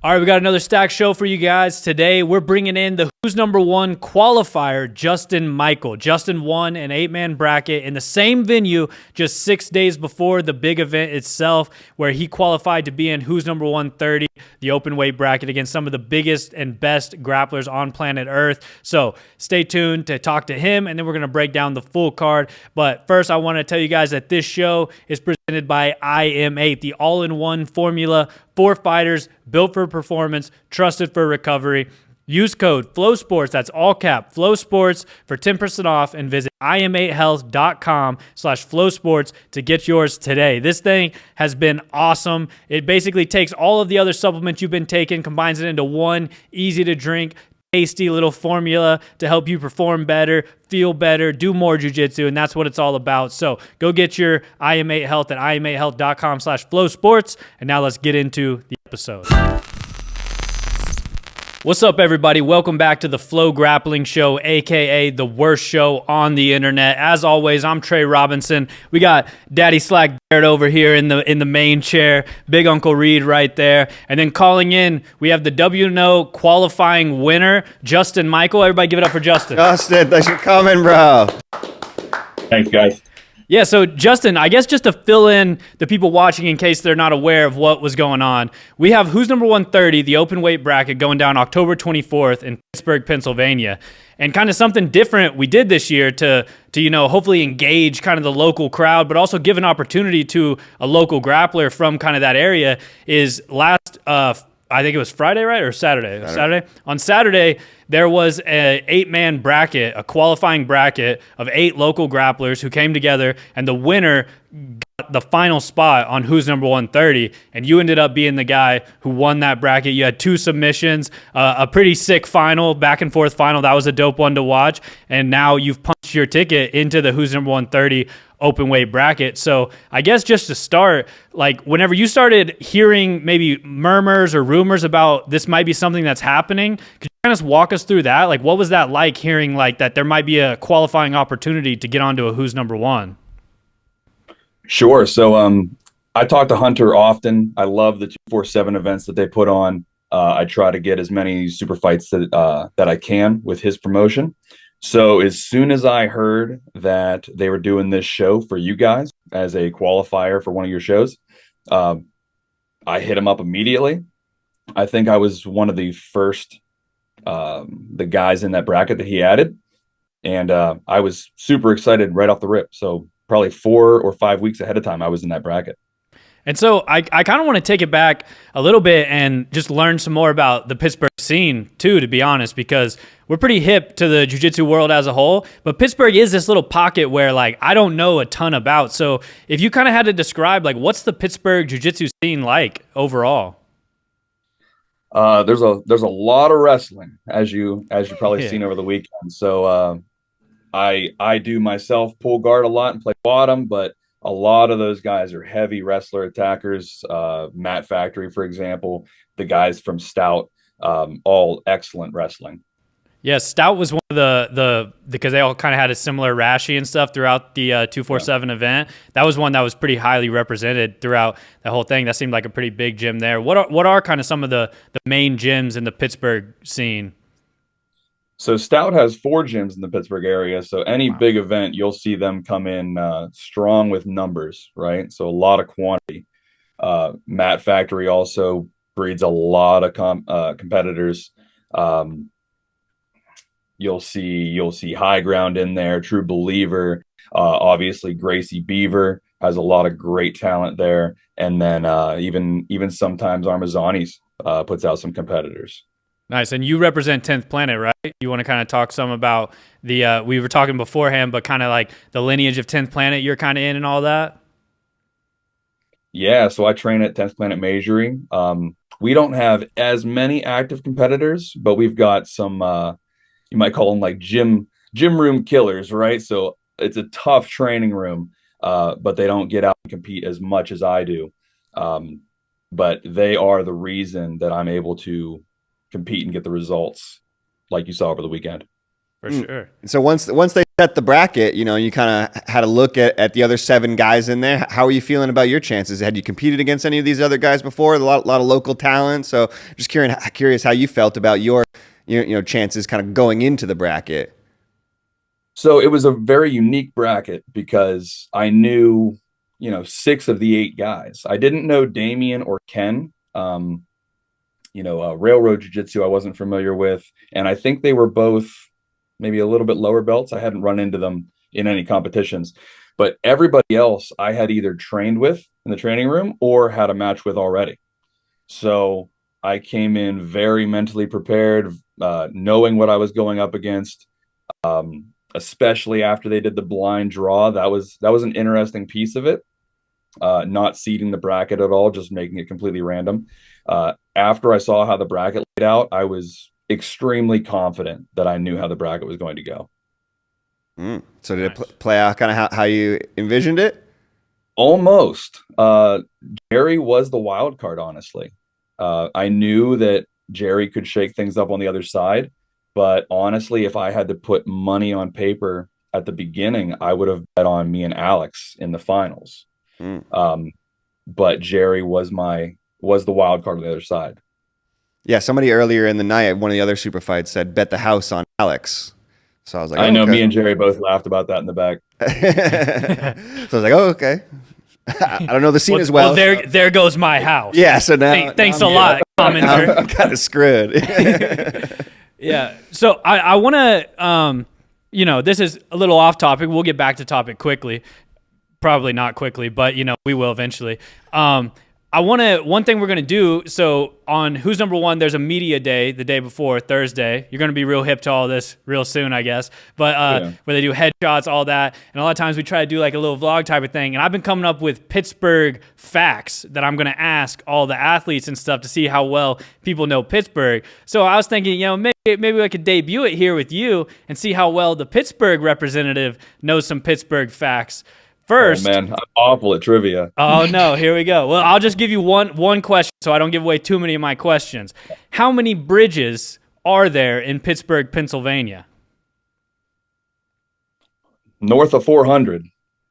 All right, we got another stack show for you guys. Today, we're bringing in the Who's Number One qualifier, Justin Michael. Justin won an 8-man bracket in the same venue just 6 days before the big event itself, where he qualified to be in Who's Number 130, the open weight bracket against some of the biggest and best grapplers on planet Earth. So stay tuned to talk to him, and then we're going to break down the full card. But first, I want to tell you guys that this show is presented by IM8, the all-in-one formula for fighters, built for performance, trusted for recovery. Use code FLOWSPORTS, that's all cap, FLOWSPORTS, for 10% off, and visit im8health.com/FlowSports to get yours today. This thing has been awesome. It basically takes all of the other supplements you've been taking, combines it into one easy-to-drink, tasty little formula to help you perform better, feel better, do more jiu-jitsu, and that's what it's all about. So go get your IM8 Health at im8health.com/FlowSports, and now let's get into the episode. What's up, everybody? Welcome back to the FloGrappling Show, aka the worst show on the internet. As always, I'm Trey Robinson. We got Daddy Slack Barrett over here in the main chair, Big Uncle Reed right there, and then calling in, we have the WNO qualifying winner, Justin Michael. Everybody, give it up for Justin. Justin, thanks for coming, bro. Thanks, guys. Yeah, so Justin, I guess just to fill in the people watching in case they're not aware of what was going on, we have Who's Number 130, the open weight bracket, going down October 24th in Pittsburgh, Pennsylvania. And kind of something different we did this year to hopefully engage kind of the local crowd, but also give an opportunity to a local grappler from kind of that area is last I think it was Friday, right? Or Saturday? Saturday. On Saturday, there was an 8-man bracket, a qualifying bracket of 8 local grapplers who came together, and the winner got the final spot on Who's Number 130, and you ended up being the guy who won that bracket. You had 2 submissions, a pretty sick final, back and forth final. That was a dope one to watch, and now you've punched your ticket into the Who's Number 130 open weight bracket. So I guess just to start, like whenever you started hearing maybe murmurs or rumors about this might be something that's happening, could you kind of walk us through that? Like what was that like, hearing like that there might be a qualifying opportunity to get onto a Who's Number One? Sure. So I talk to Hunter often. I love the 247 events that they put on. I try to get as many super fights that I can with his promotion. So as soon as I heard that they were doing this show for you guys as a qualifier for one of your shows, I hit him up immediately. I think I was one of the first the guys in that bracket that he added, and I was super excited right off the rip. So probably 4 or 5 weeks ahead of time, I was in that bracket. And so I kind of want to take it back a little bit and just learn some more about the Pittsburgh scene too, to be honest, because we're pretty hip to the jiu-jitsu world as a whole, but Pittsburgh is this little pocket where like I don't know a ton about. So if you kind of had to describe like what's the Pittsburgh jiu-jitsu scene like overall? There's a lot of wrestling, as you probably seen over the weekend. So I do myself pull guard a lot and play bottom, but a lot of those guys are heavy wrestler attackers. Matt Factory, for example, the guys from Stout, all excellent wrestling. Yeah, Stout was one of the because they all kind of had a similar rashi and stuff throughout the 247 event. That was one that was pretty highly represented throughout the whole thing. That seemed like a pretty big gym there. What are kind of some of the main gyms in the Pittsburgh scene? So Stout has 4 gyms in the Pittsburgh area. So any big event, you'll see them come in strong with numbers, right? So a lot of quantity. Matt Factory also breeds a lot of competitors. You'll see High Ground in there, True Believer. Obviously, Gracie Beaver has a lot of great talent there. And then even sometimes Armazani's puts out some competitors. Nice. And you represent 10th Planet, right? You want to kind of talk some about the, we were talking beforehand, but kind of like the lineage of 10th Planet you're kind of in and all that? Yeah, so I train at 10th Planet Majory. We don't have as many active competitors, but we've got some, you might call them like gym room killers, right? So it's a tough training room, but they don't get out and compete as much as I do. But they are the reason that I'm able to compete and get the results like you saw over the weekend. For sure. So once they set the bracket, you kind of had a look at the other 7 guys in there. How are you feeling about your chances? Had you competed against any of these other guys before? A lot of local talent. So just curious how you felt about your chances kind of going into the bracket. So it was a very unique bracket because I knew, 6 of the 8 guys. I didn't know Damien or Ken. Railroad jiu-jitsu I wasn't familiar with, and I think they were both maybe a little bit lower belts. I hadn't run into them in any competitions, but everybody else I had either trained with in the training room or had a match with already. So I came in very mentally prepared, knowing what I was going up against, especially after they did the blind draw. That was an interesting piece of it, not seeding the bracket at all, just making it completely random. After I saw how the bracket laid out, I was extremely confident that I knew how the bracket was going to go. So did it play out kind of how you envisioned it? Almost. Jerry was the wild card, honestly. I knew that Jerry could shake things up on the other side, but honestly, if I had to put money on paper at the beginning, I would have bet on me and Alex in the finals. But Jerry was the wild card on the other side. Yeah, somebody earlier in the night, one of the other super fights said, bet the house on Alex. So I was like, I know me and Jerry both laughed about that in the back. So I was like, oh, okay. I don't know the scene as well. Well, there goes my house. Yeah, so now. Thanks a lot, commenter. I'm kind of screwed. Yeah. So I want to, this is a little off topic. We'll get back to topic quickly. Probably not quickly, but, we will eventually. One thing we're going to do, so on Who's Number One, there's a media day the day before, Thursday. You're going to be real hip to all this real soon, I guess. But where they do headshots, all that. And a lot of times we try to do like a little vlog type of thing. And I've been coming up with Pittsburgh facts that I'm going to ask all the athletes and stuff to see how well people know Pittsburgh. So I was thinking, maybe I could debut it here with you and see how well the Pittsburgh representative knows some Pittsburgh facts. First, oh man, I'm awful at trivia. Oh no, here we go. Well, I'll just give you one question so I don't give away too many of my questions. How many bridges are there in Pittsburgh, Pennsylvania? North of 400.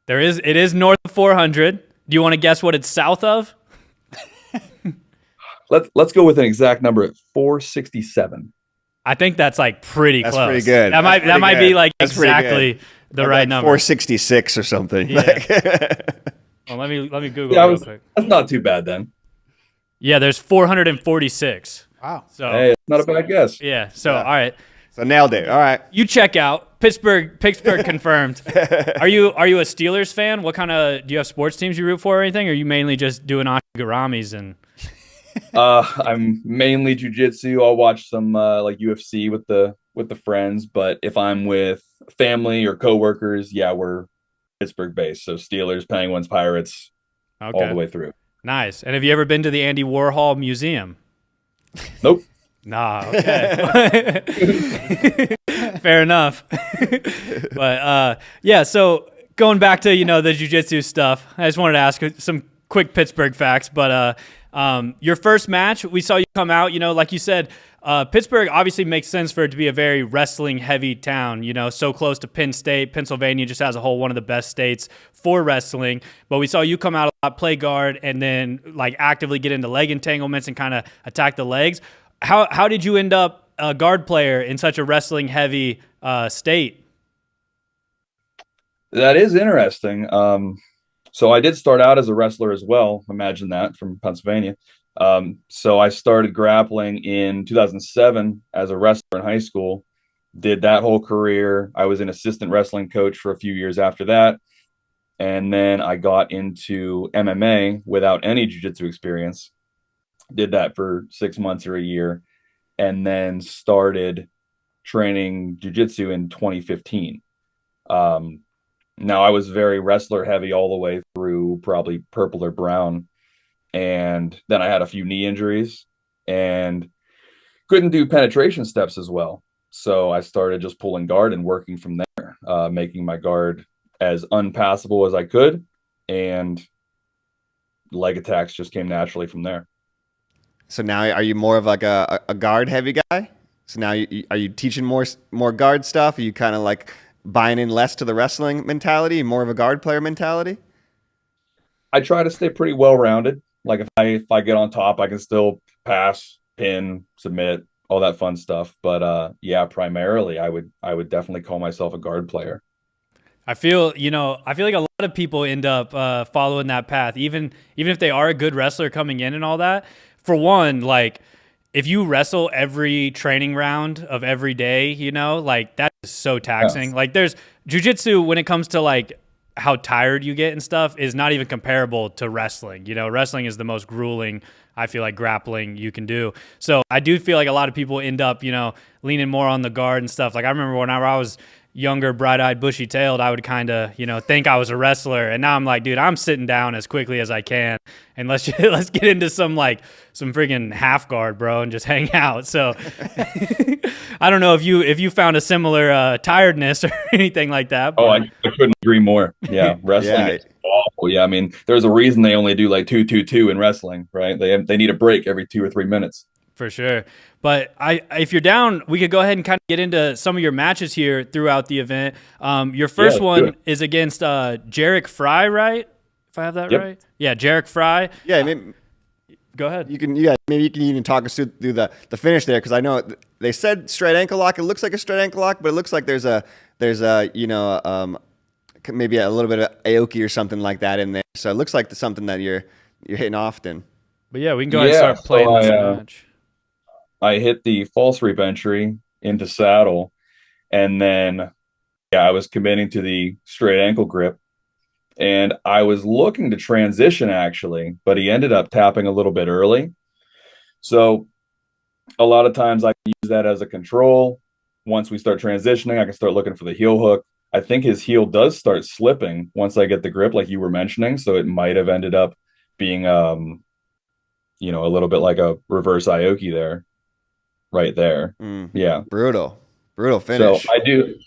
It is north of 400. Do you want to guess what it's south of? Let's go with an exact number at 467. I think that's like pretty close. That's pretty good. That might be like exactly the right number. 466 or something. Yeah. Well, let me Google real quick. That's not too bad then. Yeah, there's 446. Wow. So hey, it's not a bad guess. Yeah. So all right. So nailed it. All right. You check out Pittsburgh confirmed. Are you a Steelers fan? What kind of do you have sports teams you root for or anything? Or are you mainly just doing Garamis and? I'm mainly jiu-jitsu. I'll watch some like UFC with the friends, but if I'm with family or coworkers, yeah, we're Pittsburgh based. So Steelers, Penguins, Pirates, all the way through. Nice. And have you ever been to the Andy Warhol Museum? Nope. Nah, okay. Fair enough. But yeah, so going back to, the jiu-jitsu stuff, I just wanted to ask some quick Pittsburgh facts, but your first match, we saw you come out, like you said, Pittsburgh obviously makes sense for it to be a very wrestling heavy town, so close to Penn State. Pennsylvania just as a whole, one of the best states for wrestling. But we saw you come out a lot, play guard, and then like actively get into leg entanglements and kind of attack the legs. How did you end up a guard player in such a wrestling heavy state? That is interesting. So I did start out as a wrestler as well. Imagine that, from Pennsylvania. So I started grappling in 2007 as a wrestler in high school, did that whole career. I was an assistant wrestling coach for a few years after that. And then I got into MMA without any jiu-jitsu experience, did that for 6 months or a year, and then started training jiu-jitsu in 2015. Now I was very wrestler heavy all the way through probably purple or brown. And then I had a few knee injuries and couldn't do penetration steps as well. So I started just pulling guard and working from there, making my guard as unpassable as I could. And leg attacks just came naturally from there. So now are you more of like a guard heavy guy? So now are you teaching more guard stuff? Are you kind of like buying in less to the wrestling mentality, more of a guard player mentality? I try to stay pretty well rounded. Like if I get on top, I can still pass, pin, submit, all that fun stuff. But yeah, primarily I would definitely call myself a guard player. I feel like a lot of people end up following that path, even if they are a good wrestler coming in and all that. For one, like if you wrestle every training round of every day, like that is so taxing. Yeah. Like there's jiu-jitsu when it comes to like how tired you get and stuff is not even comparable to wrestling. Wrestling is the most grueling, I feel like, grappling you can do. So I do feel like a lot of people end up, leaning more on the guard and stuff. Like I remember whenever I was younger, bright-eyed, bushy-tailed, I would kind of, think I was a wrestler. And now I'm like, dude, I'm sitting down as quickly as I can. And let's get into some friggin' half guard, bro, and just hang out. So I don't know if you found a similar tiredness or anything like that. Oh, I couldn't agree more. Yeah, wrestling is awful. Yeah, I mean, there's a reason they only do like 2-2-2 in wrestling, right? They need a break every 2 or 3 minutes. For sure. But if you're down, we could go ahead and kind of get into some of your matches here throughout the event. Your first one is against Jarek Fry, right? If I have that right? Yeah, Jarek Fry. Yeah, maybe, go ahead. Maybe you can even talk us through the finish there, because I know they said straight ankle lock. It looks like a straight ankle lock, but it looks like there's a maybe a little bit of Aoki or something like that in there. So it looks like something that you're hitting often. But yeah, we can go ahead and start playing this match. I hit the false reap entry into saddle, and then I was committing to the straight ankle grip, and I was looking to transition actually, but he ended up tapping a little bit early. So a lot of times I can use that as a control. Once we start transitioning, I can start looking for the heel hook. I think his heel does start slipping once I get the grip, like you were mentioning. So it might have ended up being a little bit like a reverse Aoki there. Right there. Yeah. Brutal finish. So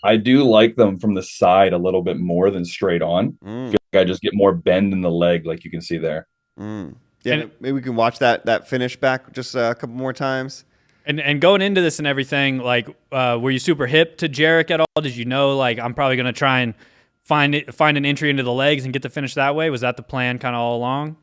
I do like them from the side a little bit more than straight on. I feel like I just get more bend in the leg, like you can see there. Yeah, maybe we can watch that finish back just a couple more times. And going into this and everything, like, were you super hip to Jarek at all? Did you know, like, I'm probably going to try and find an entry into the legs and get the finish that way? Was that the plan kind of all along?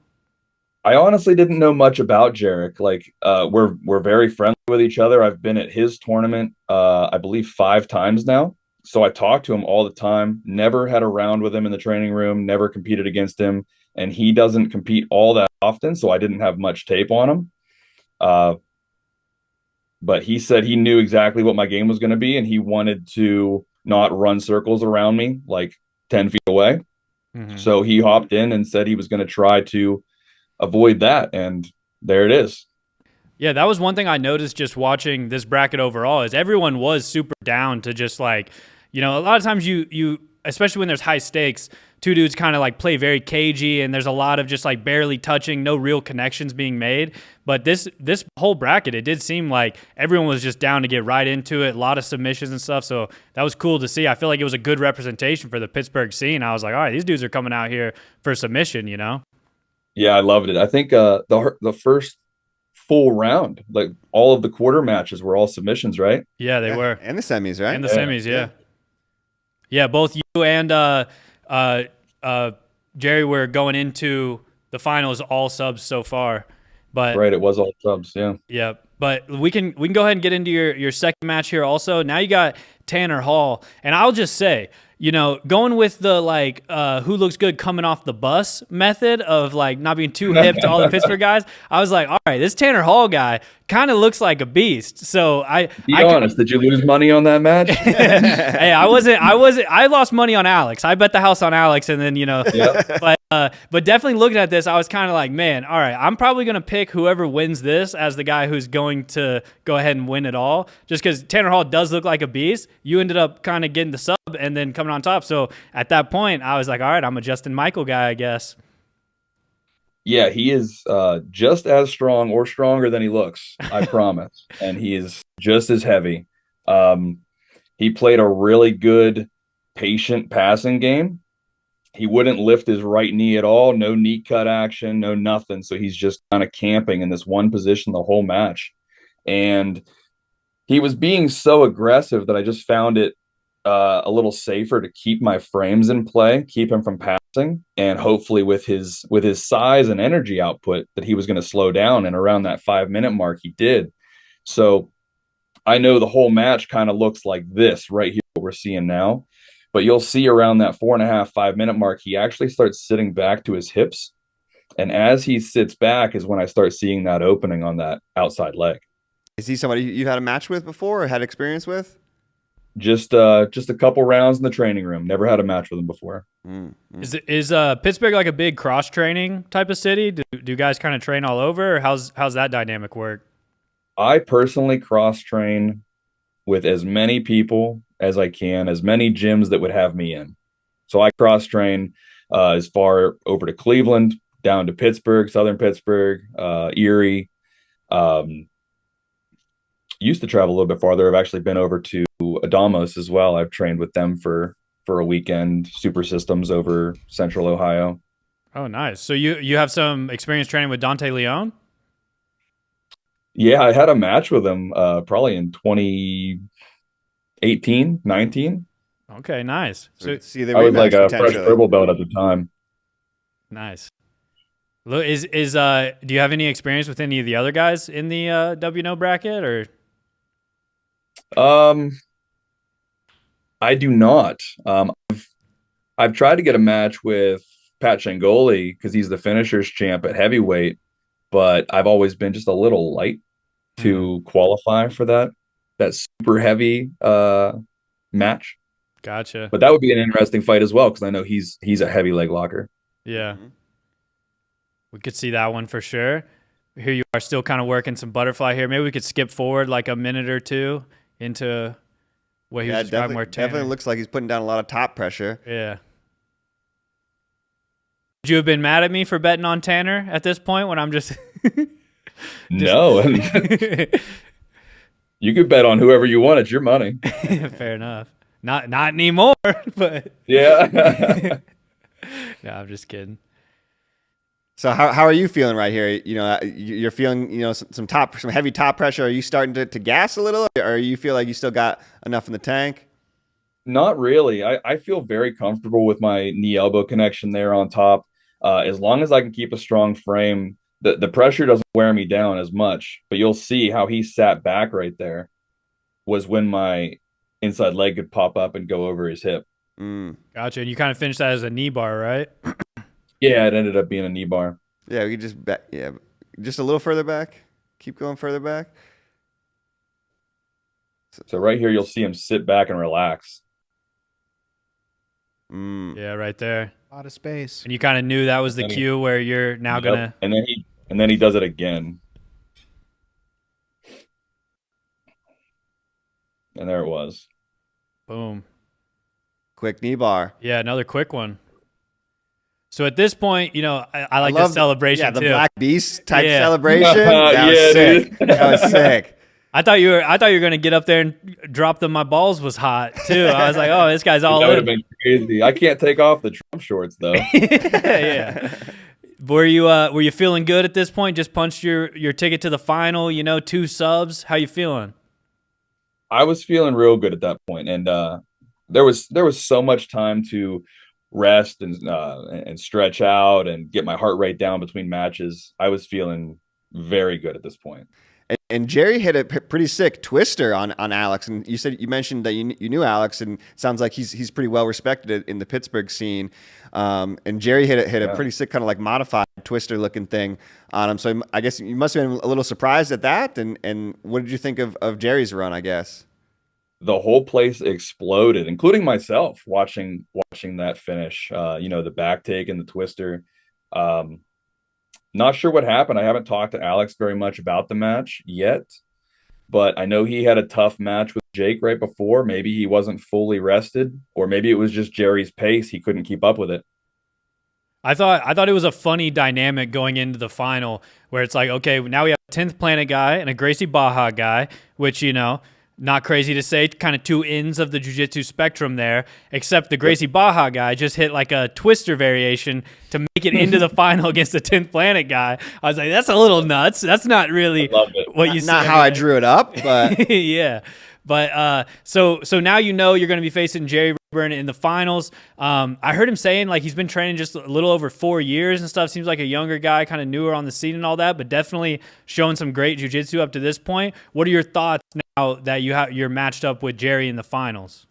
I honestly didn't know much about Jarek. Like, we're very friendly with each other. I've been at his tournament, I believe 5 times now. So I talk to him all the time. Never had a round with him in the training room. Never competed against him, and he doesn't compete all that often. So I didn't have much tape on him. But he said he knew exactly what my game was going to be, and he wanted to not run circles around me like 10 feet away. So he hopped in and said he was going to try to avoid that, and there it is. Yeah, that was one thing I noticed just watching this bracket overall, is everyone was super down to just like, a lot of times you especially when there's high stakes, two dudes kind of like play very cagey, and there's a lot of just like barely touching, no real connections being made. But this whole bracket, it did seem like everyone was just down to get right into it, a lot of submissions and stuff. So that was cool to see. I feel like it was a good representation for the Pittsburgh scene. I was like, all right, these dudes are coming out here for submission, Yeah, I loved it. I think the first full round, like all of the quarter matches were all submissions, right? Yeah, they were. And the semis, right? And the semis, yeah. Yeah, both you and Jerry were going into the finals all subs so far. But right, it was all subs, yeah. Yeah, but we can go ahead and get into your second match here also. Now you got Tanner Hall, and I'll just say, going with the like who looks good coming off the bus method of like not being too hip to all the Pittsburgh guys, I was like, all right, this Tanner Hall guy kind of looks like a beast. So Be honest, did you lose money on that match? Hey, I lost money on Alex. I bet the house on Alex, and then but definitely looking at this, I was kind of like, man, all right, I'm probably gonna pick whoever wins this as the guy who's going to go ahead and win it all, just because Tanner Hall does look like a beast. You ended up kind of getting the sub and then coming on top. So at that point, I was like, all right, I'm a Justin Michael guy, I guess. Yeah, he is just as strong or stronger than he looks, I promise. And he is just as heavy. He played a really good, patient passing game. He wouldn't lift his right knee at all. No knee cut action, no nothing. So he's just kind of camping in this one position the whole match. And He was being so aggressive that I just found it a little safer to keep my frames in play, keep him from passing, and hopefully with his size and energy output that he was going to slow down. And around that 5 minute mark, he did. So I know the whole match kind of looks like this right here, what we're seeing now. But you'll see around that 4.5, 5 minute mark, he actually starts sitting back to his hips. And as he sits back is when I start seeing that opening on that outside leg. Is he somebody you've had a match with before or had experience with? Just a couple rounds in the training room. Never had a match with him before. Is Pittsburgh like a big cross training type of city? Do you guys kind of train all over, or how's that dynamic work? I personally cross train with as many people as I can, as many gyms that would have me in. So I cross train as far over to Cleveland, down to Pittsburgh, Southern Pittsburgh, Erie. Used to travel a little bit farther. I've actually been over to Adamos as well. I've trained with them for a weekend, Super Systems over Central Ohio. Oh, nice. So you have some experience training with Dante Leon? Yeah, I had a match with him probably in 2018, 19. Okay, nice. So See, the I was like a fresh potentially. purple belt at the time. nice. Look, do you have any experience with any of the other guys in the WNO bracket, or? I do not. I've tried to get a match with Pat Shahgholi because he's the finishers champ at heavyweight, but I've always been just a little light to qualify for that super heavy match. Gotcha. But that would be an interesting fight as well because I know he's a heavy leg locker. Yeah. We could see that one for sure. Here you are still kind of working some butterfly here. Maybe we could skip forward like a minute or two into what he was describing more Tanner. Definitely looks like he's putting down a lot of top pressure. Yeah. Would you have been mad at me for betting on Tanner at this point when I'm just No. You could bet on whoever you want. It's your money. Fair enough. Not anymore, but Yeah. no, I'm just kidding. So how are you feeling right here? You know, you're feeling, you know, some heavy top pressure. Are you starting to gas a little, or you feel like you still got enough in the tank? Not really. I feel very comfortable with my knee-elbow connection there on top. As long as I can keep a strong frame, the pressure doesn't wear me down as much. But you'll see how he sat back right there was when my inside leg could pop up and go over his hip. Gotcha. And you kind of finished that as a knee bar, right? Yeah, it ended up being a knee bar. Yeah, we could just a little further back. Keep going further back. So right here, you'll see him sit back and relax. Yeah, right there. A lot of space. And you kind of knew that was the cue where you're now gonna. And then he does it again. And there it was. Boom. Quick knee bar. Yeah, another quick one. So at this point, you know, I like this celebration the too. Black Beast type Yeah. celebration. That was sick. That was sick. I thought you were gonna get up there and drop my balls was hot too. I was like, oh, this guy's all That would in. have been crazy. I can't take off the Trump shorts though. Yeah. Were you feeling good at this point? Just punched your ticket to the final. You know, 2 subs. How you feeling? I was feeling real good at that point, and there was so much time to rest and stretch out and get my heart rate down between matches. I was feeling very good at this point. And Jerry hit a pretty sick twister on Alex, and you mentioned that you knew Alex, and it sounds like he's pretty well respected in the Pittsburgh scene. And Jerry hit a pretty sick kind of like modified twister looking thing on him. So I guess you must have been a little surprised at that. And what did you think of Jerry's run? I guess the whole place exploded, including myself watching that finish. You know, the back take and the twister. Not sure what happened. I haven't talked to Alex very much about the match yet, but I know he had a tough match with Jake right before. Maybe he wasn't fully rested, or maybe it was just Jerry's pace. He couldn't keep up with it. I thought it was a funny dynamic going into the final where it's like, okay, now we have a 10th Planet guy and a Gracie Baja guy, which, you know, not crazy to say, kind of two ends of the jiu-jitsu spectrum there, except the Gracie Baja guy just hit like a twister variation to make it into the final against the 10th Planet guy. I was like, that's a little nuts. That's not really what you see. Not how I drew it up, but yeah. But so now you know you're going to be facing Jerry Rayburn in the finals. I heard him saying like he's been training just a little over 4 years and stuff. Seems like a younger guy, kind of newer on the scene and all that, but definitely showing some great jiu-jitsu up to this point. What are your thoughts now that you're matched up with Jerry in the finals?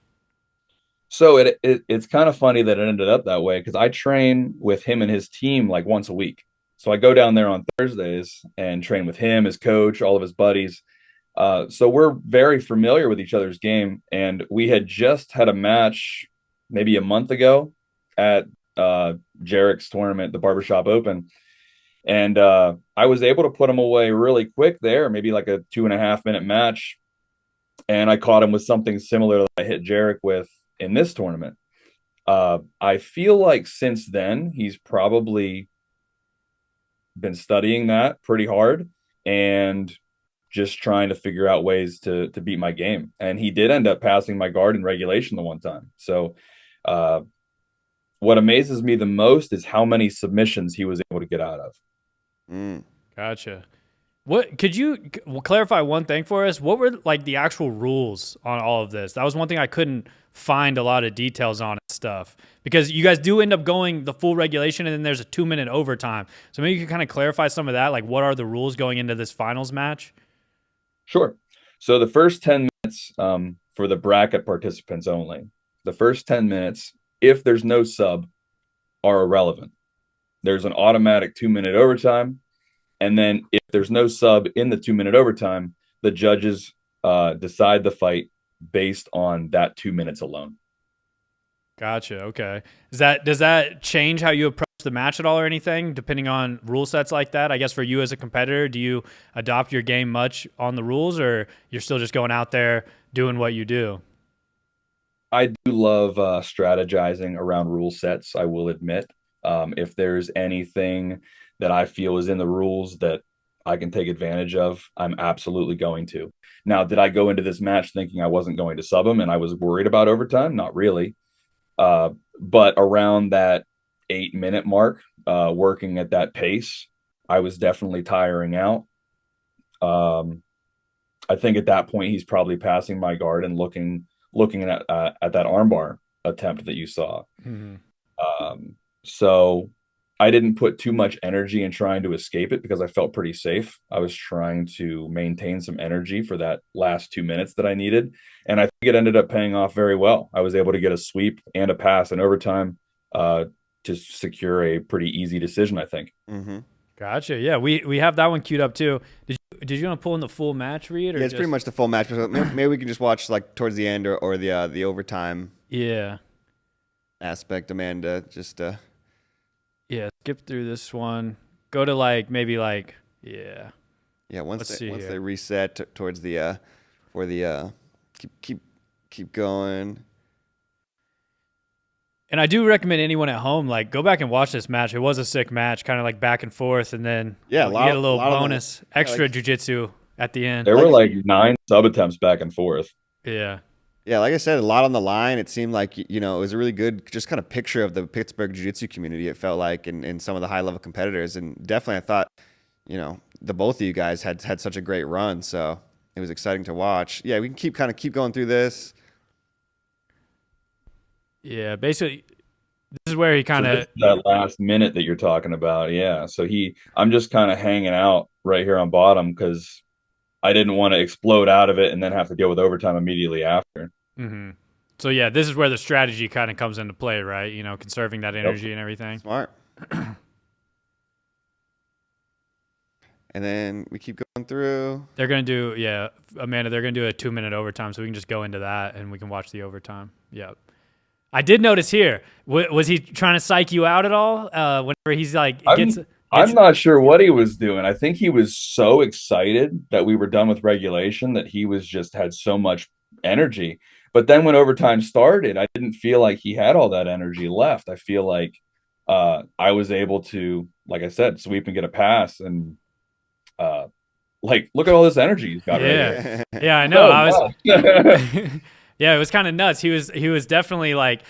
So it's kind of funny that it ended up that way, because I train with him and his team like once a week. So I go down there on Thursdays and train with him, his coach, all of his buddies. So we're very familiar with each other's game, and we had just had a match maybe a month ago at Jarek's tournament, the Barbershop Open, and I was able to put him away really quick there, maybe like a 2.5 minute match, and I caught him with something similar that I hit Jarek with in this tournament. I feel like since then he's probably been studying that pretty hard and just trying to figure out ways to beat my game. And he did end up passing my guard in regulation the one time. So what amazes me the most is how many submissions he was able to get out of. Gotcha. What could you clarify one thing for us? What were like the actual rules on all of this? That was one thing I couldn't find a lot of details on and stuff, because you guys do end up going the full regulation and then there's a 2-minute overtime. So maybe you could kind of clarify some of that. Like, what are the rules going into this finals match? Sure. So the first 10 minutes for the bracket participants only, the first 10 minutes, if there's no sub, are irrelevant. There's an automatic 2-minute overtime. And then if there's no sub in the 2-minute overtime, the judges decide the fight based on that 2 minutes alone. Gotcha. Okay. Does that change how you approach the match at all or anything, depending on rule sets like that? I guess for you as a competitor, do you adopt your game much on the rules, or you're still just going out there doing what you do? I do love strategizing around rule sets, I will admit. If there's anything that I feel is in the rules that I can take advantage of, I'm absolutely going to. Now, did I go into this match thinking I wasn't going to sub him and I was worried about overtime? Not really. But around that 8-minute mark, working at that pace, I was definitely tiring out. I think at that point, he's probably passing my guard and looking at that armbar attempt that you saw. So I didn't put too much energy in trying to escape it because I felt pretty safe. I was trying to maintain some energy for that last 2 minutes that I needed. And I think it ended up paying off very well. I was able to get a sweep and a pass in overtime to secure a pretty easy decision, I think. Gotcha. Yeah, we have that one queued up too. Did you want to pull in the full match read? Or yeah, it's pretty much the full match. Maybe we can just watch like towards the end or the overtime. Yeah. Aspect, Amanda. Just yeah, skip through this one. Go to like maybe like yeah. Once they reset towards the for the keep going. And I do recommend anyone at home like go back and watch this match. It was a sick match, kind of like back and forth, and then you get a little bonus extra jiu-jitsu at the end. There were like 9 sub attempts back and forth. Yeah. Yeah, like I said, a lot on the line. It seemed like, it was a really good just kind of picture of the Pittsburgh jiu-jitsu community, it felt like, and some of the high-level competitors. And definitely I thought, the both of you guys had such a great run, so it was exciting to watch. Yeah, we can keep going through this. Yeah, basically, this is where he kind of... that last minute that you're talking about, yeah. So I'm just kind of hanging out right here on bottom because I didn't want to explode out of it and then have to deal with overtime immediately after. So, yeah, this is where the strategy kind of comes into play, right? Conserving that energy and everything. Smart. And then we keep going through. They're going to do, Amanda, they're going to do a 2-minute overtime, so we can just go into that and we can watch the overtime. Yep. I did notice here, was he trying to psych you out at all? Whenever he's like, I'm not sure what he was doing. I think he was so excited that we were done with regulation that he was just had so much energy. But then when overtime started, I didn't feel like he had all that energy left. I feel like I was able to, like I said, sweep and get a pass. And like, look at all this energy he's got right here. Yeah, I know. Oh, I was, wow. yeah, it was kind of nuts. He was definitely like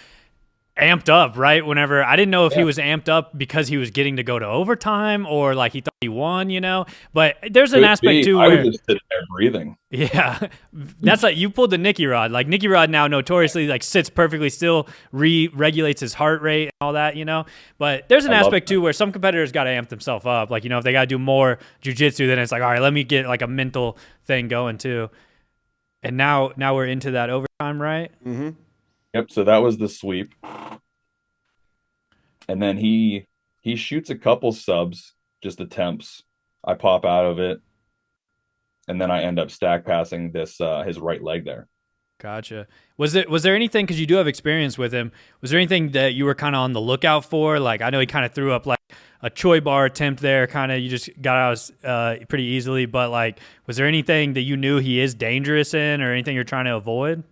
amped up, right? Whenever I didn't know if he was amped up because he was getting to go to overtime or like he thought he won, But there's an aspect too I where was just sitting there breathing. yeah, that's like you pulled the Nicky Rod. Like Nicky Rod now notoriously like sits perfectly still, regulates his heart rate and all that, But there's an aspect too where some competitors got to amp themselves up. Like, if they got to do more jiu-jitsu, then it's like, all right, let me get like a mental thing going too. And now we're into that overtime, right? Mm-hmm. Yep. So that was the sweep. And then he shoots a couple subs, just attempts. I pop out of it. And then I end up stack passing this his right leg there. Gotcha. Was there anything, because you do have experience with him, was there anything that you were kind of on the lookout for? Like, I know he kind of threw up like a Choi bar attempt there, kind of you just got out pretty easily, but like, was there anything that you knew he is dangerous in or anything you're trying to avoid?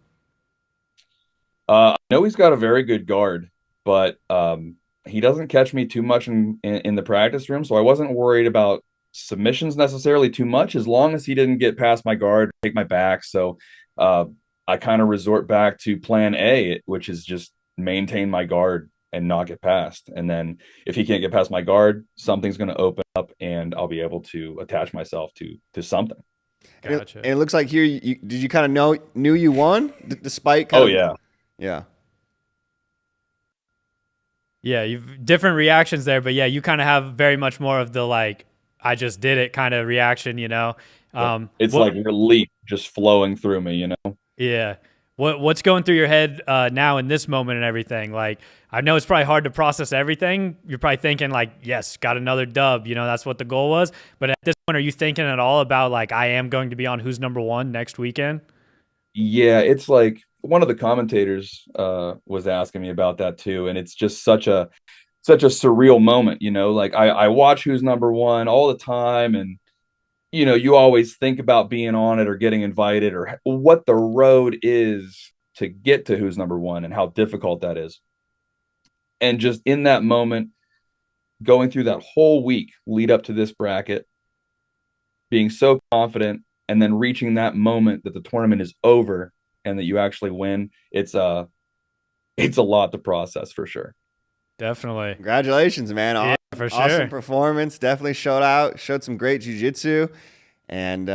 I know he's got a very good guard, but he doesn't catch me too much in the practice room, so I wasn't worried about submissions necessarily too much, as long as he didn't get past my guard, take my back. So I kind of resort back to plan A, which is just maintain my guard and not get past. And then if he can't get past my guard, something's going to open up and I'll be able to attach myself to something. Gotcha. And it looks like here, did you kind of knew you won despite? Yeah. Yeah, you've different reactions there, but yeah, you kind of have very much more of the like, I just did it kind of reaction, It's like relief just flowing through me, Yeah. What's going through your head now in this moment and everything? Like, I know it's probably hard to process everything. You're probably thinking like, yes, got another dub. That's what the goal was. But at this point, are you thinking at all about like, I am going to be on Who's Number One next weekend? Yeah, it's like one of the commentators was asking me about that too, and it's just such a surreal moment, Like I watch Who's Number One all the time, and you always think about being on it or getting invited or what the road is to get to Who's Number One and how difficult that is. And just in that moment, going through that whole week lead up to this bracket, being so confident, and then reaching that moment that the tournament is over and that you actually win, it's a lot to process for sure. Definitely. Congratulations, man. Yeah, for sure. Awesome performance. Definitely showed some great jiu-jitsu. And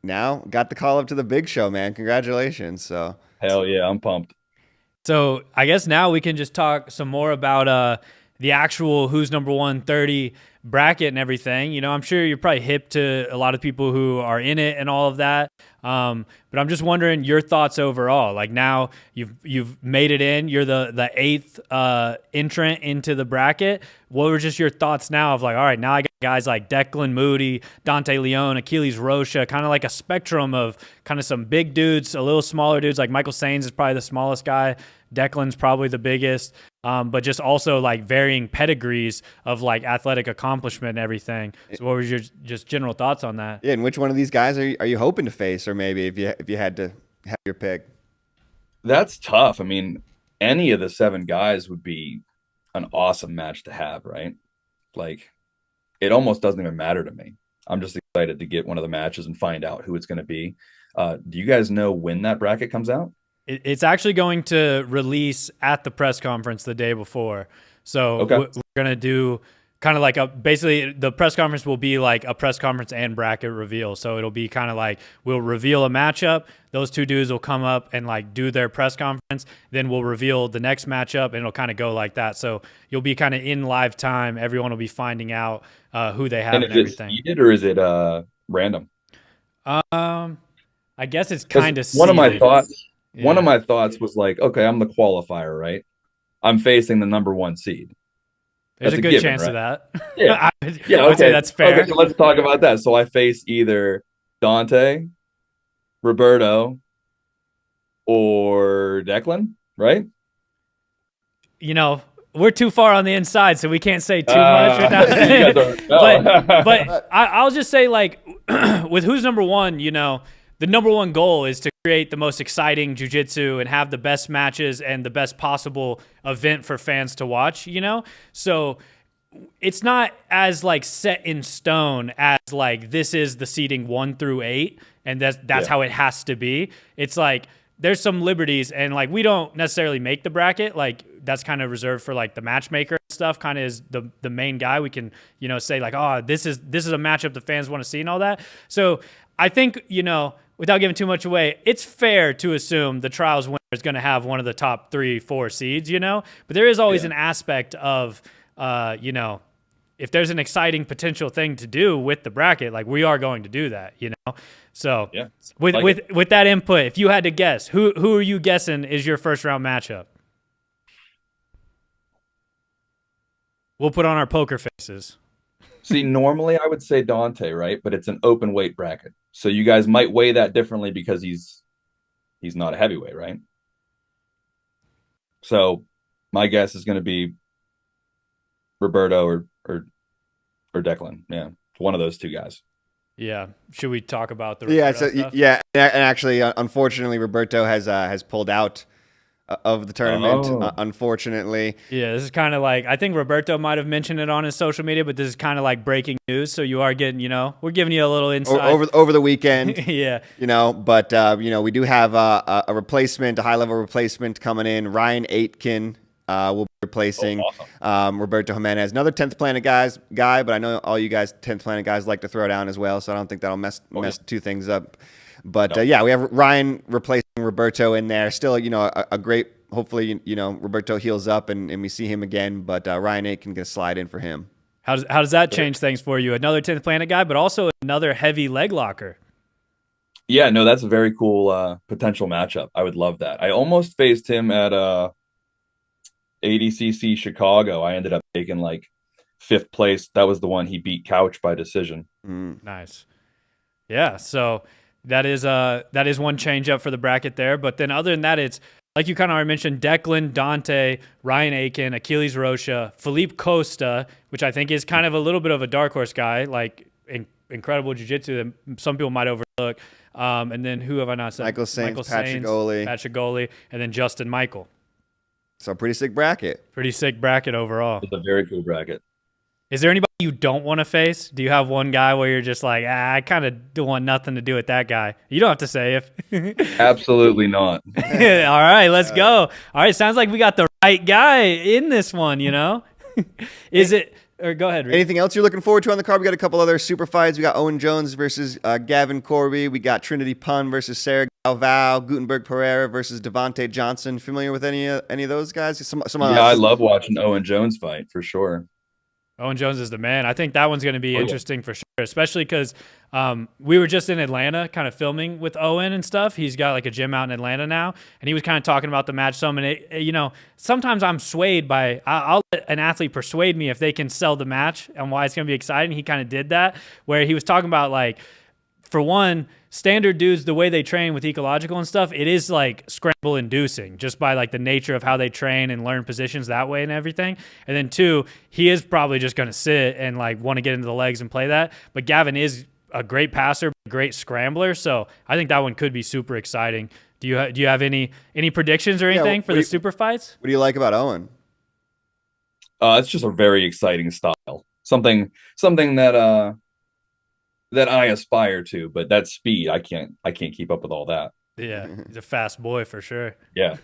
now got the call up to the big show, man. Congratulations. So hell yeah, I'm pumped. So I guess now we can just talk some more about the actual Who's Number 130 bracket and everything. I'm sure you're probably hip to a lot of people who are in it and all of that. But I'm just wondering your thoughts overall. Like now you've made it in. You're the eighth entrant into the bracket. What were just your thoughts now of like, all right, now I got guys like Declan Moody, Dante Leon, Achilles Rocha, kind of like a spectrum of kind of some big dudes, a little smaller dudes. Like Michael Sains is probably the smallest guy. Declan's probably the biggest. But just also like varying pedigrees of like athletic accomplishment and everything. So what was your just general thoughts on that? Yeah, and which one of these guys are you hoping to face, or maybe if you had to have your pick? That's tough. I mean, any of the 7 guys would be an awesome match to have, right? Like, it almost doesn't even matter to me. I'm just excited to get one of the matches and find out who it's going to be. Do you guys know when that bracket comes out? It's actually going to release at the press conference the day before. So we're going to do kind of like basically the press conference will be like a press conference and bracket reveal. So it'll be kind of like we'll reveal a matchup. Those 2 dudes will come up and like do their press conference. Then we'll reveal the next matchup and it'll kind of go like that. So you'll be kind of in live time. Everyone will be finding out who they have and everything. Is it seeded or is it random? I guess it's kind of one of my thoughts. Yeah. One of my thoughts was like, okay, I'm the qualifier, right? I'm facing the number 1 seed. There's a good chance of that. Yeah. I would say that's fair. Okay, so let's talk about that. So I face either Dante, Roberto, or Declan, right? We're too far on the inside, so we can't say too much. But I'll just say, like, with Who's Number One, the number 1 goal is to create the most exciting jiu-jitsu and have the best matches and the best possible event for fans to watch, So it's not as like set in stone as like this is the seeding 1 through 8, and that's how it has to be. It's like there's some liberties, and like we don't necessarily make the bracket. Like that's kind of reserved for like the matchmaker and stuff. Kind of is the main guy. We can say like, oh, this is a matchup the fans want to see and all that. So I think without giving too much away, it's fair to assume the trials winner is going to have one of the top 3-4 seeds. But there is always an aspect of if there's an exciting potential thing to do with the bracket, like we are going to do that, So with that input, if you had to guess, who are you guessing is your first round matchup? We'll put on our poker faces. See, normally I would say Dante, right? But it's an open weight bracket. So you guys might weigh that differently because he's not a heavyweight, right? So my guess is going to be Roberto or Declan. Yeah, one of those two guys. Yeah. Should we talk about the Roberto stuff? Yeah, and actually, unfortunately, Roberto has pulled out of the tournament. Unfortunately. Yeah, this is kind of like I think Roberto might have mentioned it on his social media, but this is kind of like breaking news. So you are getting, we're giving you a little insight over the weekend. Yeah. But we do have a replacement, a high level replacement coming in. Ryan Aitken will be replacing Roberto Jimenez, another 10th Planet guy. But I know all you guys 10th Planet guys like to throw down as well, so I don't think that'll mess two things up. But we have Ryan replacing Roberto in there. Still, a great. Hopefully, Roberto heals up and we see him again. But Ryan Aitken can slide in for him. How does that change things for you? Another 10th Planet guy, but also another heavy leg locker. Yeah, no, that's a very cool potential matchup. I would love that. I almost faced him at ADCC Chicago. I ended up taking like 5th place. That was the one he beat Couch by decision. Nice. Yeah, so that is one change up for the bracket there. But then other than that, it's like you kind of already mentioned, Declan, Dante, Ryan Aitken, Achilles Rocha, Felipe Costa, which I think is kind of a little bit of a dark horse guy, like incredible jiu-jitsu that some people might overlook. And then who have I not said? Michael Sainz, Patrick Shahgholi, and then Justin Michael. So pretty sick bracket. Pretty sick bracket overall. It's a very cool bracket. Is there anybody you don't want to face? Do you have one guy where you're just like, I kind of don't want nothing to do with that guy? You don't have to say if. Absolutely not. All right, let's go. All right, sounds like we got the right guy in this one, Is it – or go ahead, Reed. Anything else you're looking forward to on the card? We got a couple other super fights. We got Owen Jones versus Gavin Corby. We got Trinity Pun versus Sarah Galvao. Gutenberg Pereira versus Devontae Johnson. Familiar with any of those guys? I love watching Owen Jones fight for sure. Owen Jones is the man. I think that one's going to be interesting for sure, especially because we were just in Atlanta kind of filming with Owen and stuff. He's got like a gym out in Atlanta now, and he was kind of talking about the match some. And, sometimes I'm swayed by – I'll let an athlete persuade me if they can sell the match and why it's going to be exciting. He kind of did that where he was talking about like, for one, standard dudes, the way they train with ecological and stuff, it is like scramble inducing just by like the nature of how they train and learn positions that way and everything. And then 2, he is probably just going to sit and like want to get into the legs and play that. But Gavin is a great passer, great scrambler. So I think that one could be super exciting. Do you have any predictions or anything for the super fights? What do you like about Owen? It's just a very exciting style. Something that I aspire to, but that speed, I can't keep up with all that. Yeah, he's a fast boy for sure. Yeah.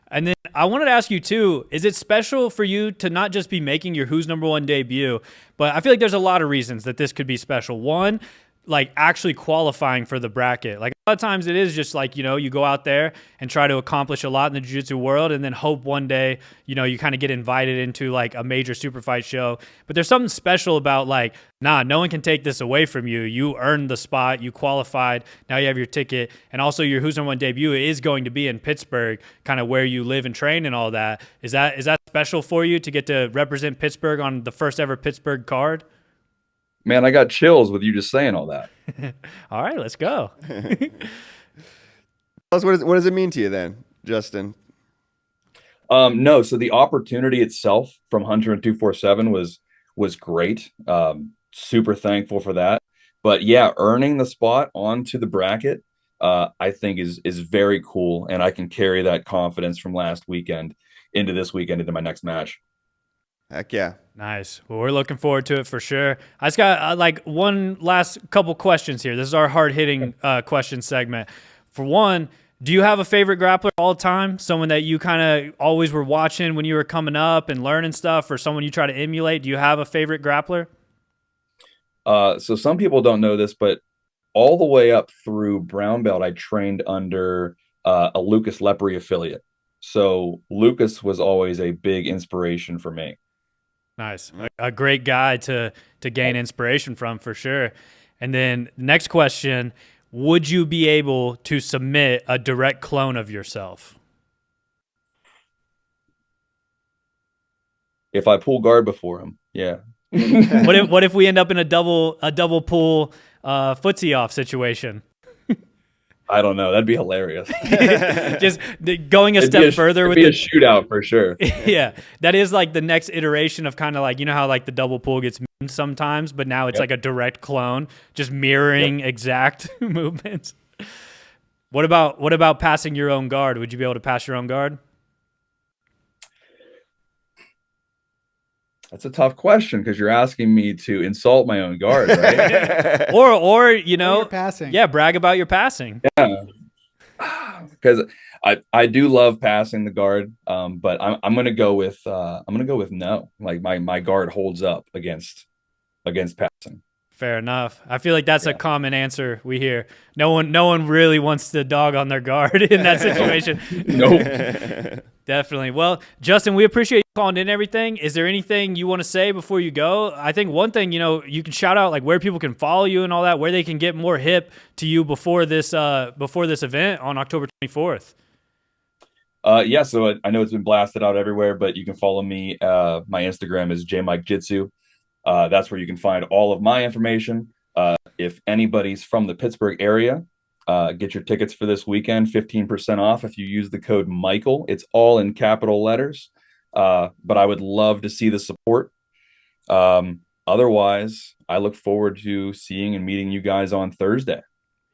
And then I wanted to ask you too, is it special for you to not just be making your Who's Number One debut, but I feel like there's a lot of reasons that this could be special. One, like actually qualifying for the bracket. Like a lot of times it is just like, you go out there and try to accomplish a lot in the jiu-jitsu world and then hope one day, you kind of get invited into like a major super fight show. But there's something special about like, no one can take this away from you. You earned the spot, you qualified, now you have your ticket. And also your Who's Number One debut is going to be in Pittsburgh, kind of where you live and train and all that. Is that special for you to get to represent Pittsburgh on the first ever Pittsburgh card? Man, I got chills with you just saying all that. All right, let's go. What does it mean to you then, Justin? No, so the opportunity itself from Hunter and 247 was great. Super thankful for that. But yeah, earning the spot onto the bracket, I think is very cool, and I can carry that confidence from last weekend into this weekend into my next match. Heck yeah. Nice. Well, we're looking forward to it for sure. I just got like one last couple questions here. This is our hard-hitting question segment. For one, do you have a favorite grappler all the time? Someone that you kind of always were watching when you were coming up and learning stuff, or someone you try to emulate? Do you have a favorite grappler? So some people don't know this, but all the way up through brown belt, I trained under a Lucas Lepre affiliate. So Lucas was always a big inspiration for me. Nice. A great guy to gain inspiration from, for sure. And then next question, would you be able to submit a direct clone of yourself? If I pull guard before him, yeah. What if we end up in a double pull footsie off situation? I don't know. That'd be hilarious. Just going a step further with a shootout for sure. Yeah, that is like the next iteration of kind of like, you know how like the double pull gets memed sometimes, but now it's like a direct clone, just mirroring exact movements. What about passing your own guard? Would you be able to pass your own guard? That's a tough question because you're asking me to insult my own guard, right? or you know, passing. Yeah, brag about your passing. Yeah, because I do love passing the guard, but I'm gonna go with no. Like my guard holds up against passing. Fair enough. I feel like that's a common answer we hear. No one really wants to dog on their guard in that situation. Nope. Definitely. Well, Justin, we appreciate you calling in and everything. Is there anything you want to say before you go? I think one thing, you know, you can shout out like where people can follow you and all that, where they can get more hip to you before this event on October 24th. Yeah, so I know it's been blasted out everywhere, but you can follow me. My Instagram is jmikejitsu. That's where you can find all of my information. If anybody's from the Pittsburgh area, get your tickets for this weekend, 15% off if you use the code Michael. It's all in capital letters. But I would love to see the support. Otherwise, I look forward to seeing and meeting you guys on Thursday.